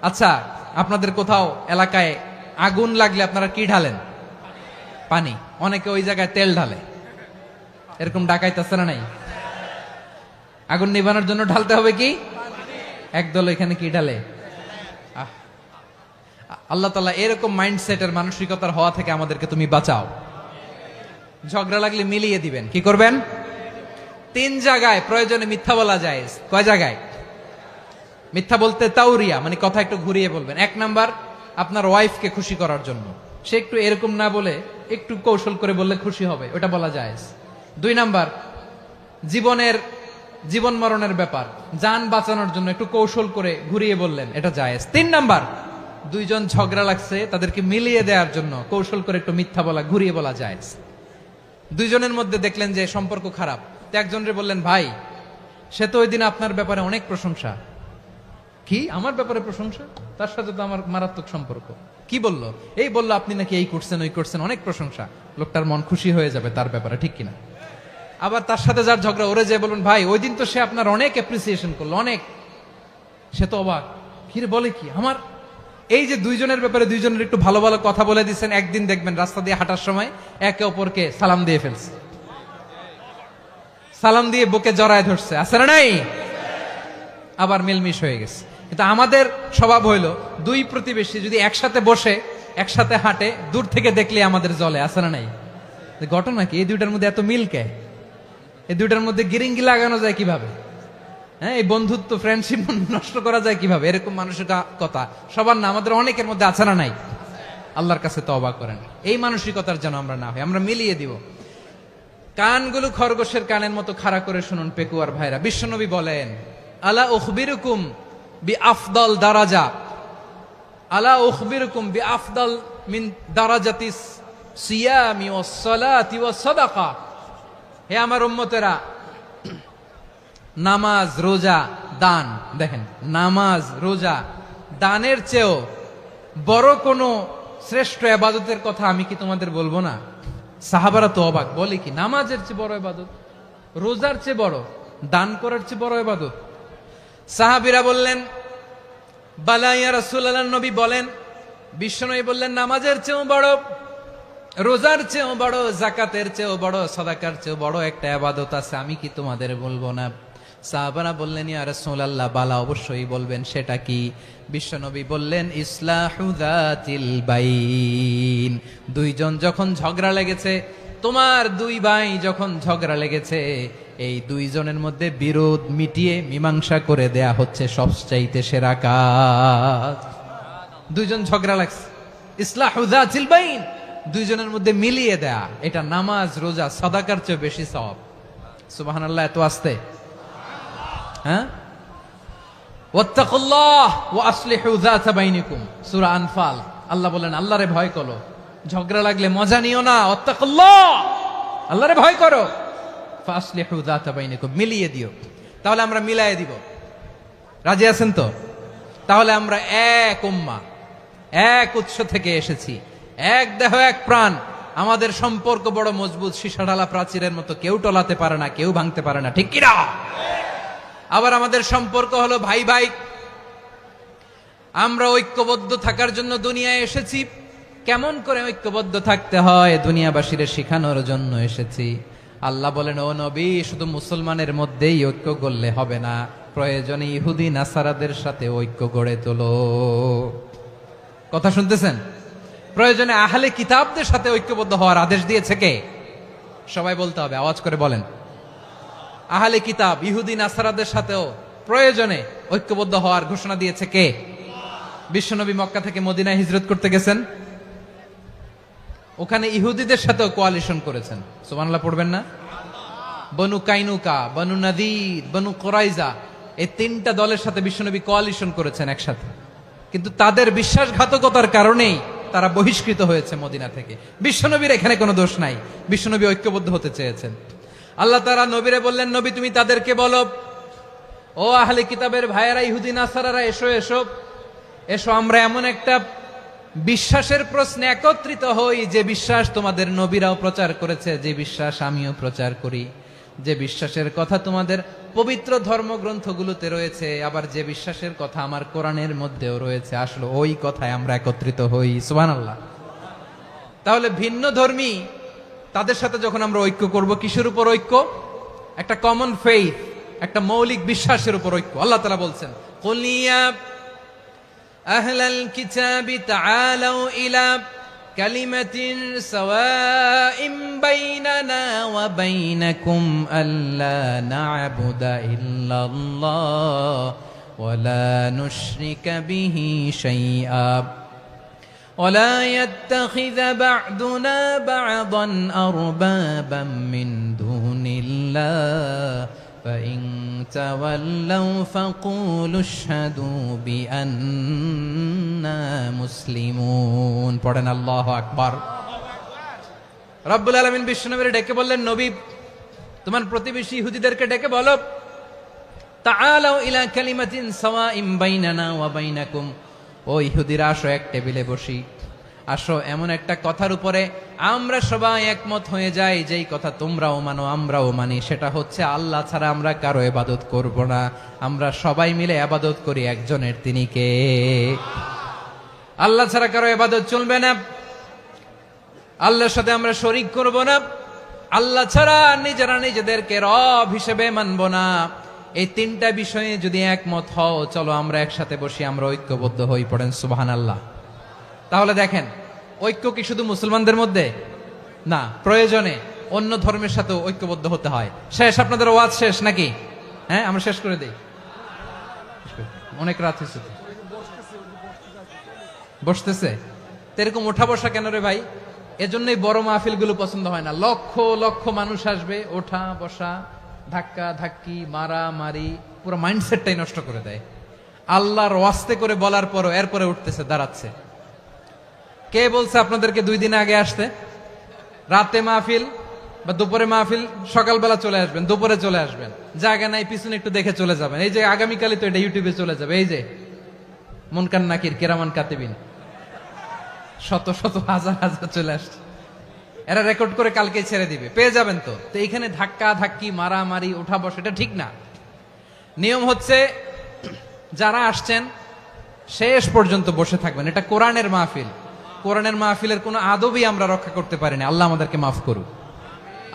[SPEAKER 1] আচ্ছা আপনাদের কোথাও এলাকায় আগুন লাগলে আপনারা কি ঢালেন? পানি। অনেকে ওই জায়গায় তেল ঢালে। এরকম ডাকাইতেছে না নাই? আগুন নিভানোর জন্য ঢালতে হবে কি? একদল এখানে কি ঢালে? আল্লাহ তাআলা এরকম মাইন্ডসেটের, মানসিকতার হওয়া থেকে আমাদেরকে তুমি বাঁচাও। ঝগড়া লাগলে মিলিয়ে দিবেন। কি করবেন? 3 জায়গায় প্রয়োজনে মিথ্যা বলা যায়। কয় জায়গায় মিথ্যা বলতে? তাউরিয়া, মানে কথা একটু ঘুরিয়ে বলবেন। 1 নাম্বার, আপনার ওয়াইফকে খুশি করার জন্য, সে একটু এরকম না বলে একটু কৌশল করে বললে খুশি হবে, ওটা বলা যায়। 2 নাম্বার, জীবন মরণের ব্যাপার, জান বাঁচানোর জন্য একটু কৌশল করে ঘুরিয়ে বললেন, এটা জায়েজ। 3 নাম্বার, 2 জন ঝগড়া লাগছে, তাদেরকে মিলিয়ে দেওয়ার জন্য কৌশল করে একটু মিথ্যা বলা, ঘুরিয়ে বলা জায়েজ। 2 জনের মধ্যে দেখলেন যে সম্পর্ক খারাপ, তো একজনরে বললেন, ভাই সে তো ওই দিন আপনার ব্যাপারে অনেক প্রশংসা। কি? আমার ব্যাপারে প্রশংসা? তার সাথে তো আমার মারাত্মক সম্পর্ক। কি বললো? এই বললো আপনি নাকি এই করছেন, ওই করছেন, অনেক প্রশংসা। লোকটার মন খুশি হয়ে যাবে তার ব্যাপারে, ঠিক কিনা? আবার তার সাথে যার ঝগড়া, ওরে যে বলুন, ভাই ওই দিন তো সে আপনার অনেক অ্যাপ্রিসিয়েশন করলো, অনেক। সে তো অবাক, কিরে বলে কি? আমার এই যে 2 জনের ব্যাপারে 2 জনের একটু ভালো ভালো কথা বলে দিচ্ছেন, একদিন দেখবেন রাস্তা দিয়ে হাঁটার সময় একে অপরকে সালাম দিয়ে ফেলছে, সালাম দিয়ে বুকে জড়ায় ধরছে, আছে না নাই? আবার মিলমিশ হয়ে গেছে। কিন্তু আমাদের স্বভাব হইলো, 2 প্রতিবেশী যদি একসাথে বসে একসাথে হাঁটে, দূর থেকে দেখলে আমাদের জলে, আছে না নাই? ঘটনা কি? এই 2টার মধ্যে এত মিল কে? এই 2টার মধ্যে গিরিঙ্গি লাগানো যায় কিভাবে? হ্যাঁ, এই বন্ধুত্ব, ফ্রেন্ডশিপ নষ্ট করা যায় কিভাবে? এরকম মানুষের কথা সবার না, আমাদের অনেকের মধ্যে আছে না নাই? আল্লাহর কাছে তওবা করেন, এই মানসিকতার যেন আমরা না হই, আমরা মিলিয়ে দিব। কানগুলো খরগোশের কানের মতো খাড়া করে শুনুন পেকুয়ার ভাইরা। বিশ্বনবী বলেন, আলা উখবিরুকুম বিআফদাল দারাজা, আলা উখবিরুকুম বিআফদাল মিন দারাজাতিস সিয়ামি ওয়াস সালাতি ওয়াস সাদাকা। হে আমার উম্মতেরা, নামাজ, রোজা, দান, দেখেন নামাজ, রোজা, দানের চেয়েও বড় কোন শ্রেষ্ঠ ইবাদতের কথা আমি কি তোমাদের বলবো না? সাহাবারা তো অবাক, বলে কি নামাজের চেয়ে বড় ইবাদত, রোজার চেয়ে বড়, দান করার চেয়ে বড় ইবাদত? সাহাবীরা বললেন বালা ইয়া রাসূলুল্লাহ, নবী বলেন। বিশ্বনবী বললেন নামাজের চেয়েও বড়, রোজার চেয়েও বড়, যাকাতের চেয়েও বড়, সাদাকার চেয়েও বড় একটা ইবাদত আছে, আমি কি তোমাদের বলবো না? সাহাবারা বললেন ইয়া রাসূলুল্লাহ, বালা অবশ্যই বলবেন, সেটা কি? বিশ্বনবী বললেন ইসলাহু যাতিল বাইন। দুইজন যখন ঝগড়া লেগেছে, তোমার দুই ভাই যখন ঝগড়া লেগেছে, এই দুইজনের মধ্যে বিরোধ মিটিয়ে মীমাংসা করে দেয়া হচ্ছে সবচাইতে সেরা কাজ। দুইজন ঝগড়া লাগছে, ইসলাহু যাতিল বাইন, দুইজনের মধ্যে মিলিয়ে দেয়া, এটা নামাজ, রোজা, সাদাকার চেয়ে বেশি সওয়াব। সুবহানাল্লাহ, এত আস্তে, হ্যাঁ? ওয়াত্তাকুল্লাহ ওয়া আসলিহু যাতা বাইনিকুম, সূরা আনফাল। আল্লাহ বলেন আল্লাহরে ভয় করো, ঝগড়া লাগলে মজা নিও না, ওয়াত্তাকুল্লাহ, আল্লাহরে ভয় করো, ফাসলিহু যাতা বাইনিকুম, মিলিয়ে দিও। তাহলে আমরা মিলায়ে দিব, রাজি আছেন তো? তাহলে আমরা এক উম্মাহ, এক উৎস থেকে এসেছি, এক দেহ এক প্রাণ, আমাদের সম্পর্ক বড় মজবুত, সীসাঢালা প্রাচীরের মতো, কেউ টলাতে পারে না, কেউ ভাঙতে পারে না, ঠিক কিনা? আবার আমাদের সম্পর্ক হলো ভাই ভাই, আমরা ঐক্যবদ্ধ থাকার জন্য দুনিয়ায় এসেছি। কেমন করে ঐক্যবদ্ধ থাকতে হয় দুনিয়াবাসীরে শেখানোর জন্য এসেছি। আল্লাহ বলেন ও নবী, শুধু মুসলমানের মধ্যেই ঐক্য গড়লে হবে না, প্রয়োজনে ইহুদি নাসারাদের সাথে ঐক্য গড়ে তোলো। কথা শুনতেছেন? প্রয়োজনে আহলে কিতাবদের সাথে ঐক্যবদ্ধ হওয়ার আদেশ দিয়েছে কে? সবাই বলতে হবে, আওয়াজ করে বলেন। আহলে কিতাব ইহুদি নাসারাদের সাথেও প্রয়োজনে ঐক্যবদ্ধ হওয়ার ঘোষণা দিয়েছে কে? বিশ্বনবী মক্কা থেকে মদিনায় হিজরত করতে গেছেন, ওখানে ইহুদিদের সাথেও কোয়ালিশন করেছেন। সুবহানাল্লাহ পড়বেন না? বনু কাইনুকা, বনু নাদির, বনু কুরাইজা, এই তিনটা দলের সাথে বিশ্বনবী কোয়ালিশন করেছেন একসাথে, কিন্তু তাদের বিশ্বাসঘাতকতার কারণেই তারা বহিষ্কৃত হয়েছে মদিনা থেকে। বিশ্বনবীর এখানে কোনো দোষ নাই, বিশ্বনবী ঐক্যবদ্ধ হতে চেয়েছেন। আল্লাহ তাআলা নবীরে বললেন, নবী তুমি তাদেরকে বলো, ও আহলে কিতাবের ভাইয়েরা, ইহুদি নাসারারা, এসো এসো এসো, আমরা এমন একটা বিশ্বাসের প্রশ্নে একত্রিত হই, যে বিশ্বাস তোমাদের নবীরাও প্রচার করেছে, যে বিশ্বাস আমিও প্রচার করি, যে বিশ্বাসের কথা তোমাদের পবিত্র ধর্মগ্রন্থগুলোতে রয়েছে, আবার যে বিশ্বাসের কথা আমার কোরআনের মধ্যেও রয়েছে, আসলে ওই কথায় আমরা একত্রিত হই। সুবহানাল্লাহ। তাহলে ভিন্ন ধর্মী তাদের সাথে যখন আমরা ঐক্য করব, কিসের উপর ঐক্য? একটা কমন ফেইথ, একটা মৌলিক বিশ্বাসের উপর ঐক্য। আল্লাহ তাআলা বলছেন, কুল ইয়া আহলাল কিতাবি তাআলাউ ইলা কালিমাতিন সাওয়াইন বাইনানা ওয়া বাইনাকুম আল্লা না'বুদা ইল্লাল্লাহ ওয়া লা নুশরিকা বিহি শাইআ ولا يتخذ بعضنا بعضا أربابا من دون الله فإن تولوا فقولوا اشهدوا بأننا مسلمون। পড়েন আল্লাহু আকবার। রব্বুল আলামিন বিশ্বনবীর ডেকে বললেন, নবী তোমার প্রতিবেশী ইহুদিদেরকে ডেকে বলো, তাআলাউ ইলা কালিমাতিন সাওয়াইন বাইনানা ওয়া বাইনাকুম, ও ইহুদিরা আসো, এক টেবিলে বসি, আসো এমন একটা কথার উপরে আমরা সবাই একমত হয়ে যাই, যেই কথা তোমরাও মানো আমরাও মানি, সেটা হচ্ছে আল্লাহ ছাড়া আমরা কারো ইবাদত করব না, আমরা সবাই মিলে ইবাদত করি একজনের, তিনি কে? আল্লাহ ছাড়া কারো ইবাদত চলবে না, আল্লাহর সাথে আমরা শরীক করব না, আল্লাহ ছাড়া নিজেরা নিজেদেরকে রব হিসেবে মানব না। এই তিনটা বিষয়ে যদি একমত হও, চলো আমরা একসাথে বসি, আমরা ঐক্যবদ্ধ হই। পড়েন সুবহানাল্লাহ। তাহলে দেখেন, ঐক্য কি শুধু মুসলমানদের মধ্যে না, প্রয়োজনে অন্য ধর্মের সাথেও ঐক্যবদ্ধ হতে হয়। শেষ, আপনাদের ওয়াজ শেষ নাকি? হ্যাঁ, আমরা শেষ করে দেই, অনেক রাত হয়েছে। বসতেছে তো এরকম ওঠা বসা কেন রে ভাই? এজন্যই বড় মাহফিল গুলো পছন্দ হয় না। লক্ষ লক্ষ মানুষ আসবে, ওঠা বসা, ধাক্কা ধাক্কি, মারা মারি, পুরো মাইন্ডসেটটাই নষ্ট করে দেয়। আল্লাহর ওয়াস্তে করে বলার পরও এরপরে উঠতেছে, দাঁড়াচ্ছে। কে বলছে আপনাদেরকে 2 দিন আগে আসতে? রাতে মাহফিল বা দুপুরে মাহফিল, সকালবেলা চলে আসবেন, দুপুরে চলে আসবেন, জায়গা নাই পিছনে একটু দেখে চলে যাবেন। এই যে আগামীকালই তো এটা ইউটিউবে চলে যাবে, এই যে মুনকার নাকির, কিরামান কাতিবিন, শত শত হাজার হাজার চলে আসছে। এরা রেকর্ড করে কালকে ছেড়ে দিবে, পেয়ে যাবেন। তো তো এইখানে ধাক্কা ধাক্কি মারামারি ওঠা বসা এটা ঠিক না। নিয়ম হচ্ছে যারা আসছেন শেষ পর্যন্ত বসে থাকবেন। এটা কোরআনের মাহফিল। কোরআনের মাহফিলের কোনো আদবই আমরা রক্ষা করতে পারিনি। আল্লাহ আমাদেরকে মাফ করুক,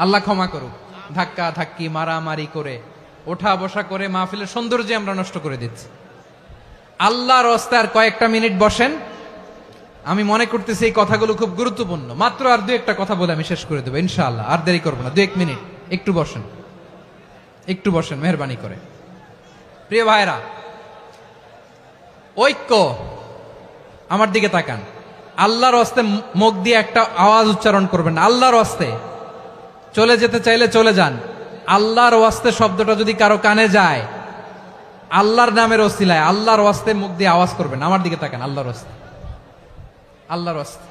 [SPEAKER 1] আল্লাহ ক্ষমা করুক। ধাক্কা ধাক্কি মারামারি করে ওঠা বসা করে মাহফিলের সৌন্দর্য আমরা নষ্ট করে দিচ্ছি। আল্লাহর রাস্তায় আর কয়েকটা মিনিট বসেন। আমি মনে করতেছি এই কথাগুলো খুব গুরুত্বপূর্ণ। মাত্র আর দু একটা কথা বলে আমি শেষ করে দেবো ইনশাআল্লাহ। আর দেরি করবো না, 2-1 মিনিট একটু বসেন, একটু বসেন মেহরবানি করে। প্রিয় ভাইরা, ঐক্য, আমার দিকে তাকান। আল্লাহর রাস্তায় মুখ দিয়ে একটা আওয়াজ উচ্চারণ করবেন না। আল্লাহর রাস্তায় চলে যেতে চাইলে চলে যান। আল্লাহর ওয়াস্তে শব্দটা যদি কারো কানে যায়, আল্লাহর নামের ওসিলায় আল্লাহর ওয়াস্তে মুখ দিয়ে আওয়াজ করবেন। আমার দিকে তাকান। আল্লাহর ওয়াস্তে, আল্লাহর ওয়াস্তে।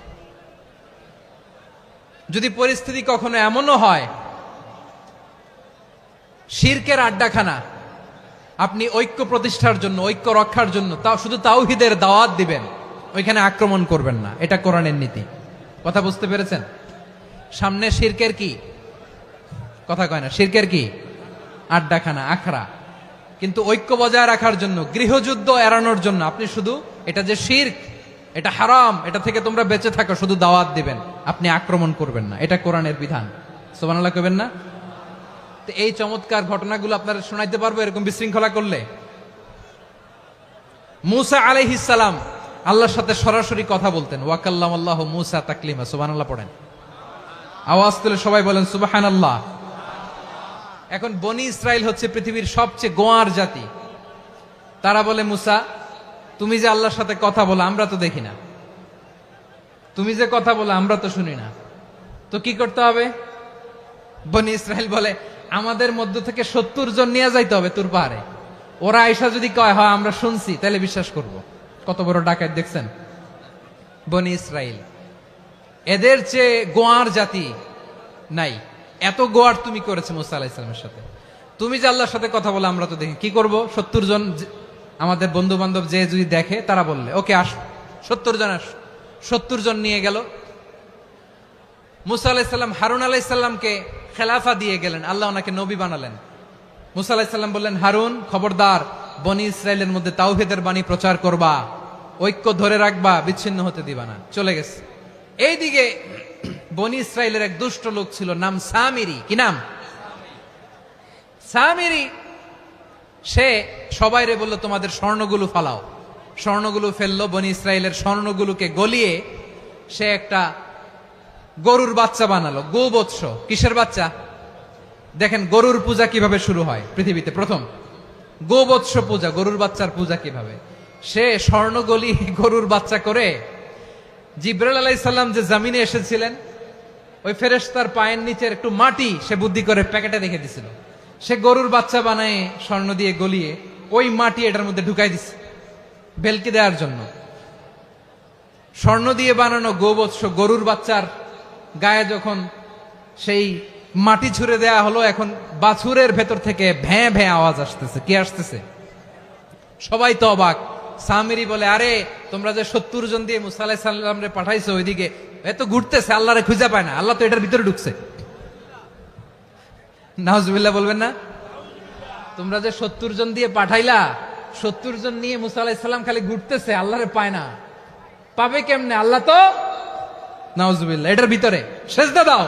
[SPEAKER 1] যদি পরিস্থিতি কখনো এমনও হয় শিরকের আড্ডাখানা, আপনি ঐক্য প্রতিষ্ঠার জন্য, ঐক্য রক্ষার জন্য তাও শুধু তাওহীদের দাওয়াত দিবেন, ওইখানে আক্রমণ করবেন না। এটা কোরআনের নীতি। কথা বুঝতে পেরেছেন? সামনে শিরকের কি কথা কয় না, শিরকের কি আড্ডাখানা, আখড়া। কিন্তু ঐক্য বজায় রাখার জন্য, গৃহযুদ্ধ এড়ানোর জন্য আপনি শুধু এটা যে শিরক, এটা হারাম, এটা থেকে তোমরা বেঁচে থাকো, শুধু দাওয়াত দিবেন, আপনি আক্রমণ করবেন না। এটা কোরআনের বিধান। সুবহানাল্লাহ কইবেন না? তো এই চমৎকার ঘটনাগুলো আপনারা শোনাইতে পারবো এরকম বিশৃঙ্খলা করলে। মূসা আলাইহিস সালাম আল্লাহর সাথে সরাসরি কথা বলতেন। ওয়াকাল্লামাল্লাহু মূসা তাকলিমা। সুবহানাল্লাহ পড়েন, আওয়াজ তুলে সবাই বলেন সুবহানাল্লাহ। এখন বনি ইসরাইল হচ্ছে পৃথিবীর সবচেয়ে গোয়ার জাতি। তারা বলে, মূসা তুমি যে আল্লাহর সাথে কথা বলো আমরা তো দেখি না, তুমি যে কথা বলো আমরা তো শুনি না, তো কি করতে হবে? বনি ইসরাইল বলে, আমাদের মধ্য থেকে 70 জন নিয়ে যাইতে হবে তুর পাহাড়ে। ওরা আয়সা যদি কয় হয় আমরা শুনছি, তাহলে বিশ্বাস করব। কত বড় ডাকাত দেখছেন বনি ইসরাইল। এদের চেয়ে গোয়ার জাতি নাই। এত গোয়ার তুমি করেছে মুসা আলাইহিস সালামের সাথে। তুমি যে আল্লাহর সাথে কথা বলে আমরা তো দেখি, কি করব? 70 জন আমাদের বন্ধু বান্ধব যে যদি দেখে, তারা বললে ওকে আস, 70 জন আস। 70 জন নিয়ে গেল। মুসা আলাইহিস সালাম হারুন আলাইহিস সালামকে খেলাফা দিয়ে গেলেন। আল্লাহ ওনাকে নবী বানালেন। মুসা আলাইহিস সালাম বললেন, হারুন খবরদার, বনি ইসরাইলের মধ্যে তাওহীদের বাণী প্রচার করবা, ঐক্য ধরে রাখবা, বিচ্ছিন্ন হতে দিবা না। চলে গেছে। এইদিকে বনি ইসরাইলের এক দুষ্ট লোক ছিল, নাম সামিরি। কি নাম? সামিরি। সে সবাইরে বলল, তোমাদের স্বর্ণগুলো ফালাও। স্বর্ণগুলো ফেললো। বনি ইসরাইলের স্বর্ণগুলোকে গলিয়ে সে একটা গরুর বাচ্চা বানালো। গোবৎস। কিসের বাচ্চা? দেখেন গরুর পূজা কিভাবে শুরু হয় পৃথিবীতে প্রথম। গোবৎস পূজা, গরুর বাচ্চার পূজা কিভাবে। সে স্বর্ণ গলি গরুর বাচ্চা করে জিবরাইল আলাইহিস সালাম যে জমিনে এসেছিলেন, ওই ফেরেশতার পায়ের নিচের একটু মাটি সে বুদ্ধি করে প্যাকেটে রেখে দিছিল। সে গরুর বাচ্চা বানায় স্বর্ণ দিয়ে গলিয়ে ওই মাটি এটার মধ্যে ঢুকাই দিছে ভেলকি দেওয়ার জন্য। স্বর্ণ দিয়ে বানানো গোবৎস গরুর বাচ্চার গায়ে যখন সেই মাটি ছুঁড়ে দেয়া হলো, এখন বাছুরের ভেতর থেকে ভ্যাঁ ভ্যাঁ আওয়াজ আসতেছে। কি আসতেছে? সবাই তো অবাক। সামিরি বলে, আরে তোমরা যে 70 জন দিয়ে মুসা আলাইহিস সালামরে পাঠাইছো, ওইদিকে এত ঘুরতেছে, আল্লাহরে খুঁজে পায় না, আল্লাহ তো এটার ভিতরে ঢুকছে। নাউজুবিল্লাহ বলবেন না? তোমরা যে 70 জন দিয়ে পাঠাইলা, 70 জন নিয়ে মুসা আলাইহিস সালাম খালি ঘুরতেছে, আল্লাহরে পায় না। পাবে কেমনে? আল্লাহ তো, নাউজুবিল্লাহ, এটার ভিতরে সেজদা দাও।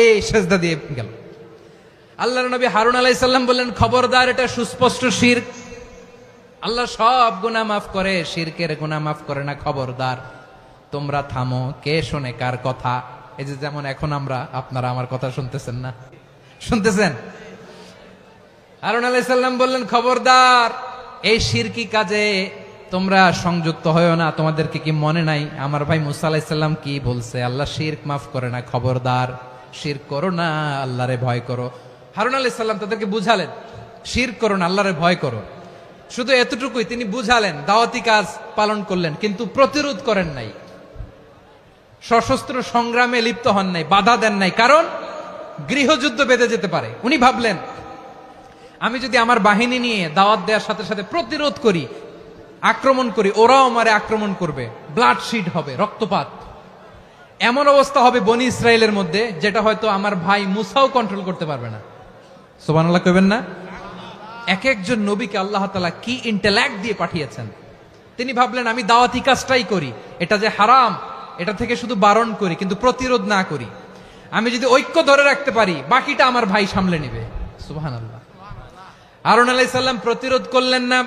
[SPEAKER 1] এই সেজদা দিয়ে গেল। আল্লাহর নবী হারুন আলাইহিস সালাম বললেন, খবরদার, এটা সুস্পষ্ট শিরক। আল্লাহ সব গুনাহ মাফ করে, শিরকের গুনাহ মাফ করে না। খবরদার, তোমরা থামো। কে শোনে কার কথা? এই যে যেমন এখন আপনারা আমার কথা শুনতেছেন না? শুনতেছেন? হারুন আলাইহিস সালাম বললেন, খবরদার, এই শিরকি কাজে তোমরা সংযুক্ত হয়েও না। তোমাদেরকে কি মনে নাই আমার ভাই মুসা আলাইহিস সালাম কি বলছে? আল্লাহ শিরক মাফ করে না। খবরদার, শিরক করো না, আল্লাহরে ভয় করো। হারুন আলাইহিস সালাম তাদেরকে বুঝালেন, শিরক করো না, আল্লাহরে ভয় করো। শুধু এতটুকুই তিনি বুঝালেন, দাওয়াতি কাজ পালন করলেন, কিন্তু প্রতিরোধ করেন নাই, সশস্ত্র সংগ্রামে লিপ্ত হন নাই, বাধা দেন নাই। কারণ গৃহযুদ্ধ বেঁধে যেতে পারে। উনি ভাবলেন, আমি যদি আমার বাহিনী নিয়ে দাওয়াত দেওয়ার সাথে সাথে প্রতিরোধ করি, আক্রমণ করি, ওরাও আমারে আক্রমণ করবে, ব্লাডশিড হবে, রক্তপাত। এমন অবস্থা হবে বনি ইসরায়েলের মধ্যে যেটা হয়তো আমার ভাই মুসাও কন্ট্রোল করতে পারবে না। সুবহানাল্লাহ কইবেন না? এক একজন নবীকে আল্লাহ তাআলা কি ইন্টেলেক্ট দিয়ে পাঠিয়েছেন। তিনি ভাবলেন আমি দাওয়াতি কাজটাই করি, এটা যে হারাম এটা থেকে শুধু বারণ করি কিন্তু প্রতিরোধ না করি। আমি যদি ঐক্য ধরে রাখতে পারি বাকিটা আমার ভাই সামলে নেবে। সুবহানাল্লাহ। হারুন আলাইহিস সালাম প্রতিরোধ করলেন না,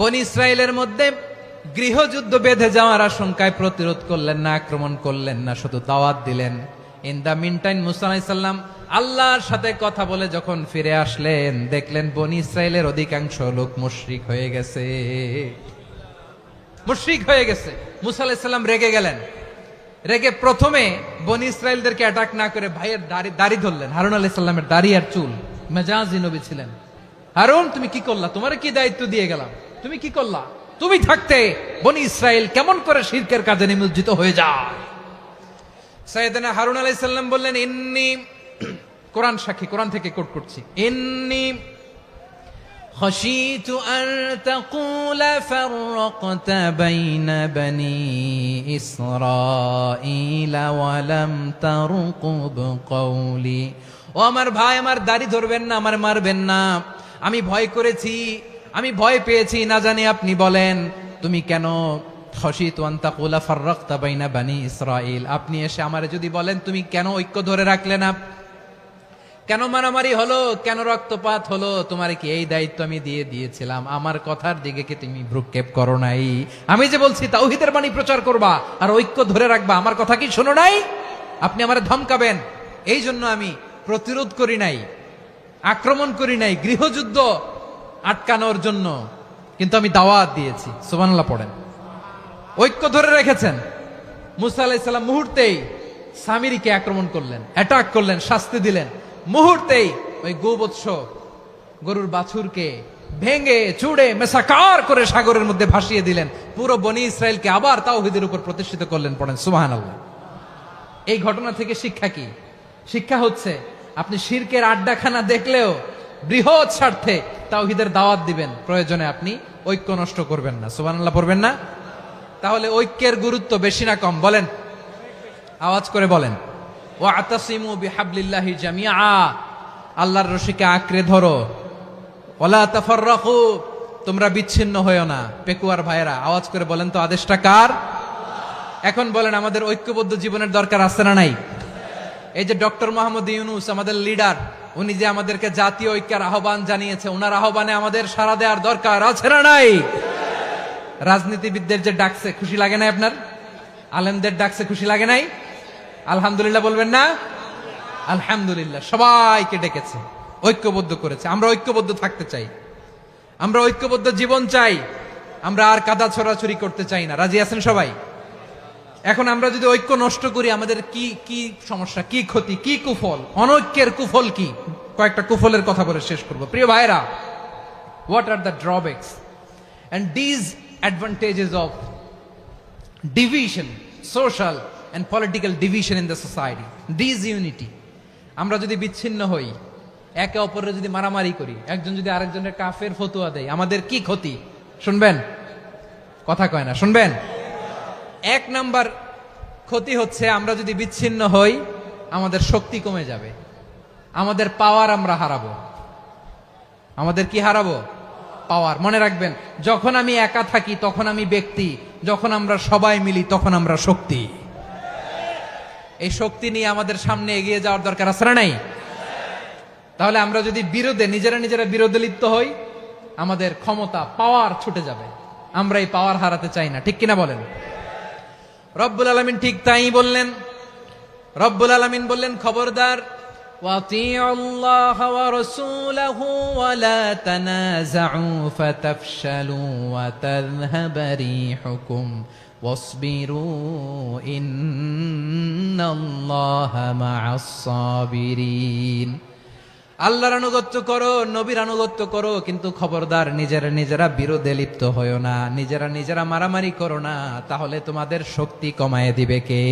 [SPEAKER 1] বনি ইসরায়েলের মধ্যে গৃহযুদ্ধ বেঁধে যাওয়ার আশঙ্কায় প্রতিরোধ করলেন না, আক্রমণ করলেন না, শুধু দাওয়াত দিলেন। ইন দা মিন টাইম মুসা আলাইহিস সালাম আল্লাহর সাথে কথা বলে যখন ফিরে আসলেন, দেখলেন বনি ইসরায়েলের অধিকাংশ লোক মুশরিক হয়ে গেছে। মুশরিক হয়ে গেছে। মুসা আলাইহিস সালাম রেগে গেলেন। রেগে প্রথমে বনি ইসরায়েলদেরকে অ্যাটাক না করে ভাইয়ের দাড়ি ধরলেন। হারুন আলাইহিস সালামের দাড়ি আর চুল। মেজাজি নবী ছিলেন। হারুন তুমি কি করলা? তোমার কি দায়িত্ব দিয়ে গেলাম, তুমি কি করলা? তুমি থাকতে বনি ইসরায়েল কেমন করে শিরকের কাজে নিমজ্জিত হয়ে যায়? সাইয়েদনা হারুন আলাইহিস সালাম বললেন, ইন্নী, কোরআন সাক্ষী, কোরআন থেকে কোট করছি, ইন্নী খাশীতু আন তাকুলা ফাররাকতা বাইনা বনি ইসরাঈলা ওয়া লাম তারকুব কওলি। ও আমার ভাই, আমার দাড়ি ধরবেন না, আমার মারবেন না। আমি ভয় করেছি, আমি ভয় পেয়েছি, না জানি আপনি বলেন তুমি কেন খাশীতু আন তাকুলা ফাররাকতা বাইনা বনি ইসরাঈল, আপনি এসে আমারে যদি বলেন তুমি কেন ঐক্য ধরে রাখলে না, কেন মারামারি হলো, কেন রক্তপাত হলো, তোমার কি এই দায়িত্ব আমি দিয়ে দিয়েছিলাম? আমার কথার দিকে কি তুমি ভ্রুক্ষেপ করো নাই? আমি যে বলছি তাওহীদের বাণী প্রচার করবা আর ঐক্য ধরে রাখবা, আমার কথা কি শোনো নাই? আপনি আমারে ধমকাবেন, এই জন্য আমি প্রতিরোধ করি নাই, আক্রমণ করি নাই, গৃহযুদ্ধ আটকানোর জন্য কিন্তু আমি দাওয়াত দিয়েছি। সুবহানাল্লাহ পড়েন। ঐক্য ধরে রেখেছেন। মুসা আলাইহিস সালাম মুহূর্তেই সামিরীকে আক্রমণ করলেন, অ্যাটাক করলেন, শাস্তি দিলেন। মুহূর্তেই ওই গোবৎস গরুর বাছুরকে ভেঙে চুড়ে মেসাকার করে সাগরের মধ্যে ভাসিয়ে দিলেন। পুরো বনি ইসরায়েলকে আবার তাওহীদের উপর প্রতিষ্ঠিত করলেন। পড়েন সুবহানাল্লাহ। এই ঘটনা থেকে শিক্ষা কি? শিক্ষা হচ্ছে আপনি শিরকের আড্ডাখানা দেখলেও বৃহৎ স্বার্থে তাওহীদের দাওয়াত দিবেন, প্রয়োজনে আপনি ঐক্য নষ্ট করবেন না। সুবহানাল্লাহ পড়বেন না? তাহলে ঐক্যের গুরুত্ব বেশি না কম? বলেন, আওয়াজ করে বলেন। ওয়াতাসিমু বিহাবলিল্লাহি জামিআ, আল্লাহর রশিকে আঁকড়ে ধরো। ওয়ালা তাফাররাকু, তোমরা বিচ্ছিন্ন হয়ো না। পেকুয়ার ভাইয়েরা আওয়াজ করে বলেন তো আদেশটা কার? এখন বলেন আমাদের ঐক্যবদ্ধ জীবনের দরকার আছে না নাই? এই যে ডক্টর মোহাম্মদ ইউনূস আমাদের লিডার, উনি যে আমাদেরকে জাতীয় ঐক্যের আহ্বান জানিয়েছে, ওনার আহ্বানে আমাদের সাড়া দেওয়ার দরকার আছে না নাই? রাজনীতিবিদদের যে ডাকছে খুশি লাগে নাই আপনার? আলেমদের ডাকছে খুশি লাগে নাই? আলহামদুলিল্লাহ বলবেন না? আলহামদুলিল্লাহ। সবাইকে ডেকেছে, ঐক্যবদ্ধ করেছে। আমরা ঐক্যবদ্ধ থাকতে চাই, আমরা ঐক্যবদ্ধ জীবন চাই, আমরা আর কাদা ছড়াছড়ি করতে চাই না। রাজি আছেন সবাই? এখন আমরা যদি ঐক্য নষ্ট করি আমাদের কি কি সমস্যা, কি ক্ষতি, কি কুফল? অনৈক্যের কুফল কি? কয়েকটা কুফলের কথা বলে শেষ করব। প্রিয় ভাইরা, what are the drawbacks and disadvantages of division, social and political division in the society, disunity? আমরা যদি বিচ্ছিন্ন হই, একে অপরের যদি মারামারি করি, একজন যদি আরেকজনের কাফের ফতোয়া দেয়, আমাদের কি ক্ষতি? শুনবেন? কথা কয় না, শুনবেন? এক নাম্বার ক্ষতি হচ্ছে আমরা যদি বিচ্ছিন্ন হই আমাদের শক্তি কমে যাবে, আমাদের পাওয়ার আমরা হারাবো। আমাদের কি হারাবো? পাওয়ার। মনে রাখবেন, যখন আমি একা থাকি তখন আমি ব্যক্তি, যখন আমরা সবাই মিলি তখন আমরা শক্তি। এই শক্তি নিয়ে আমাদের সামনে এগিয়ে যাওয়ার দরকার আছে না নাই? তাহলে আমরা যদি নিজেরা বিরোধে লিপ্ত হই আমাদের ক্ষমতা, পাওয়ার ছুটে যাবে। আমরা এই পাওয়ার হারাতে চাই না, ঠিক কিনা বলেন? রব্বুল আলামিন ঠিক তাই বললেন। রব্বুল আলামিন বললেন, খবরদার, وَأَطِيعُوا اللَّهَ وَرَسُولَهُ وَلَا تَنَازَعُوا فَتَفْشَلُوا وَتَذْهَبَ رِيحُكُمْ وَاصْبِرُوا إِنَّ اللَّهَ مَعَ الصَّابِرِينَ। আল্লাহর আনুগত্য করো, নবীর আনুগত্য করো, কিন্তু খবরদার নিজেরা বিরোধে লিপ্ত হয়ো না, নিজেরা মারামারি করো না, তাহলে তোমাদের শক্তি কমায় দিবে কে?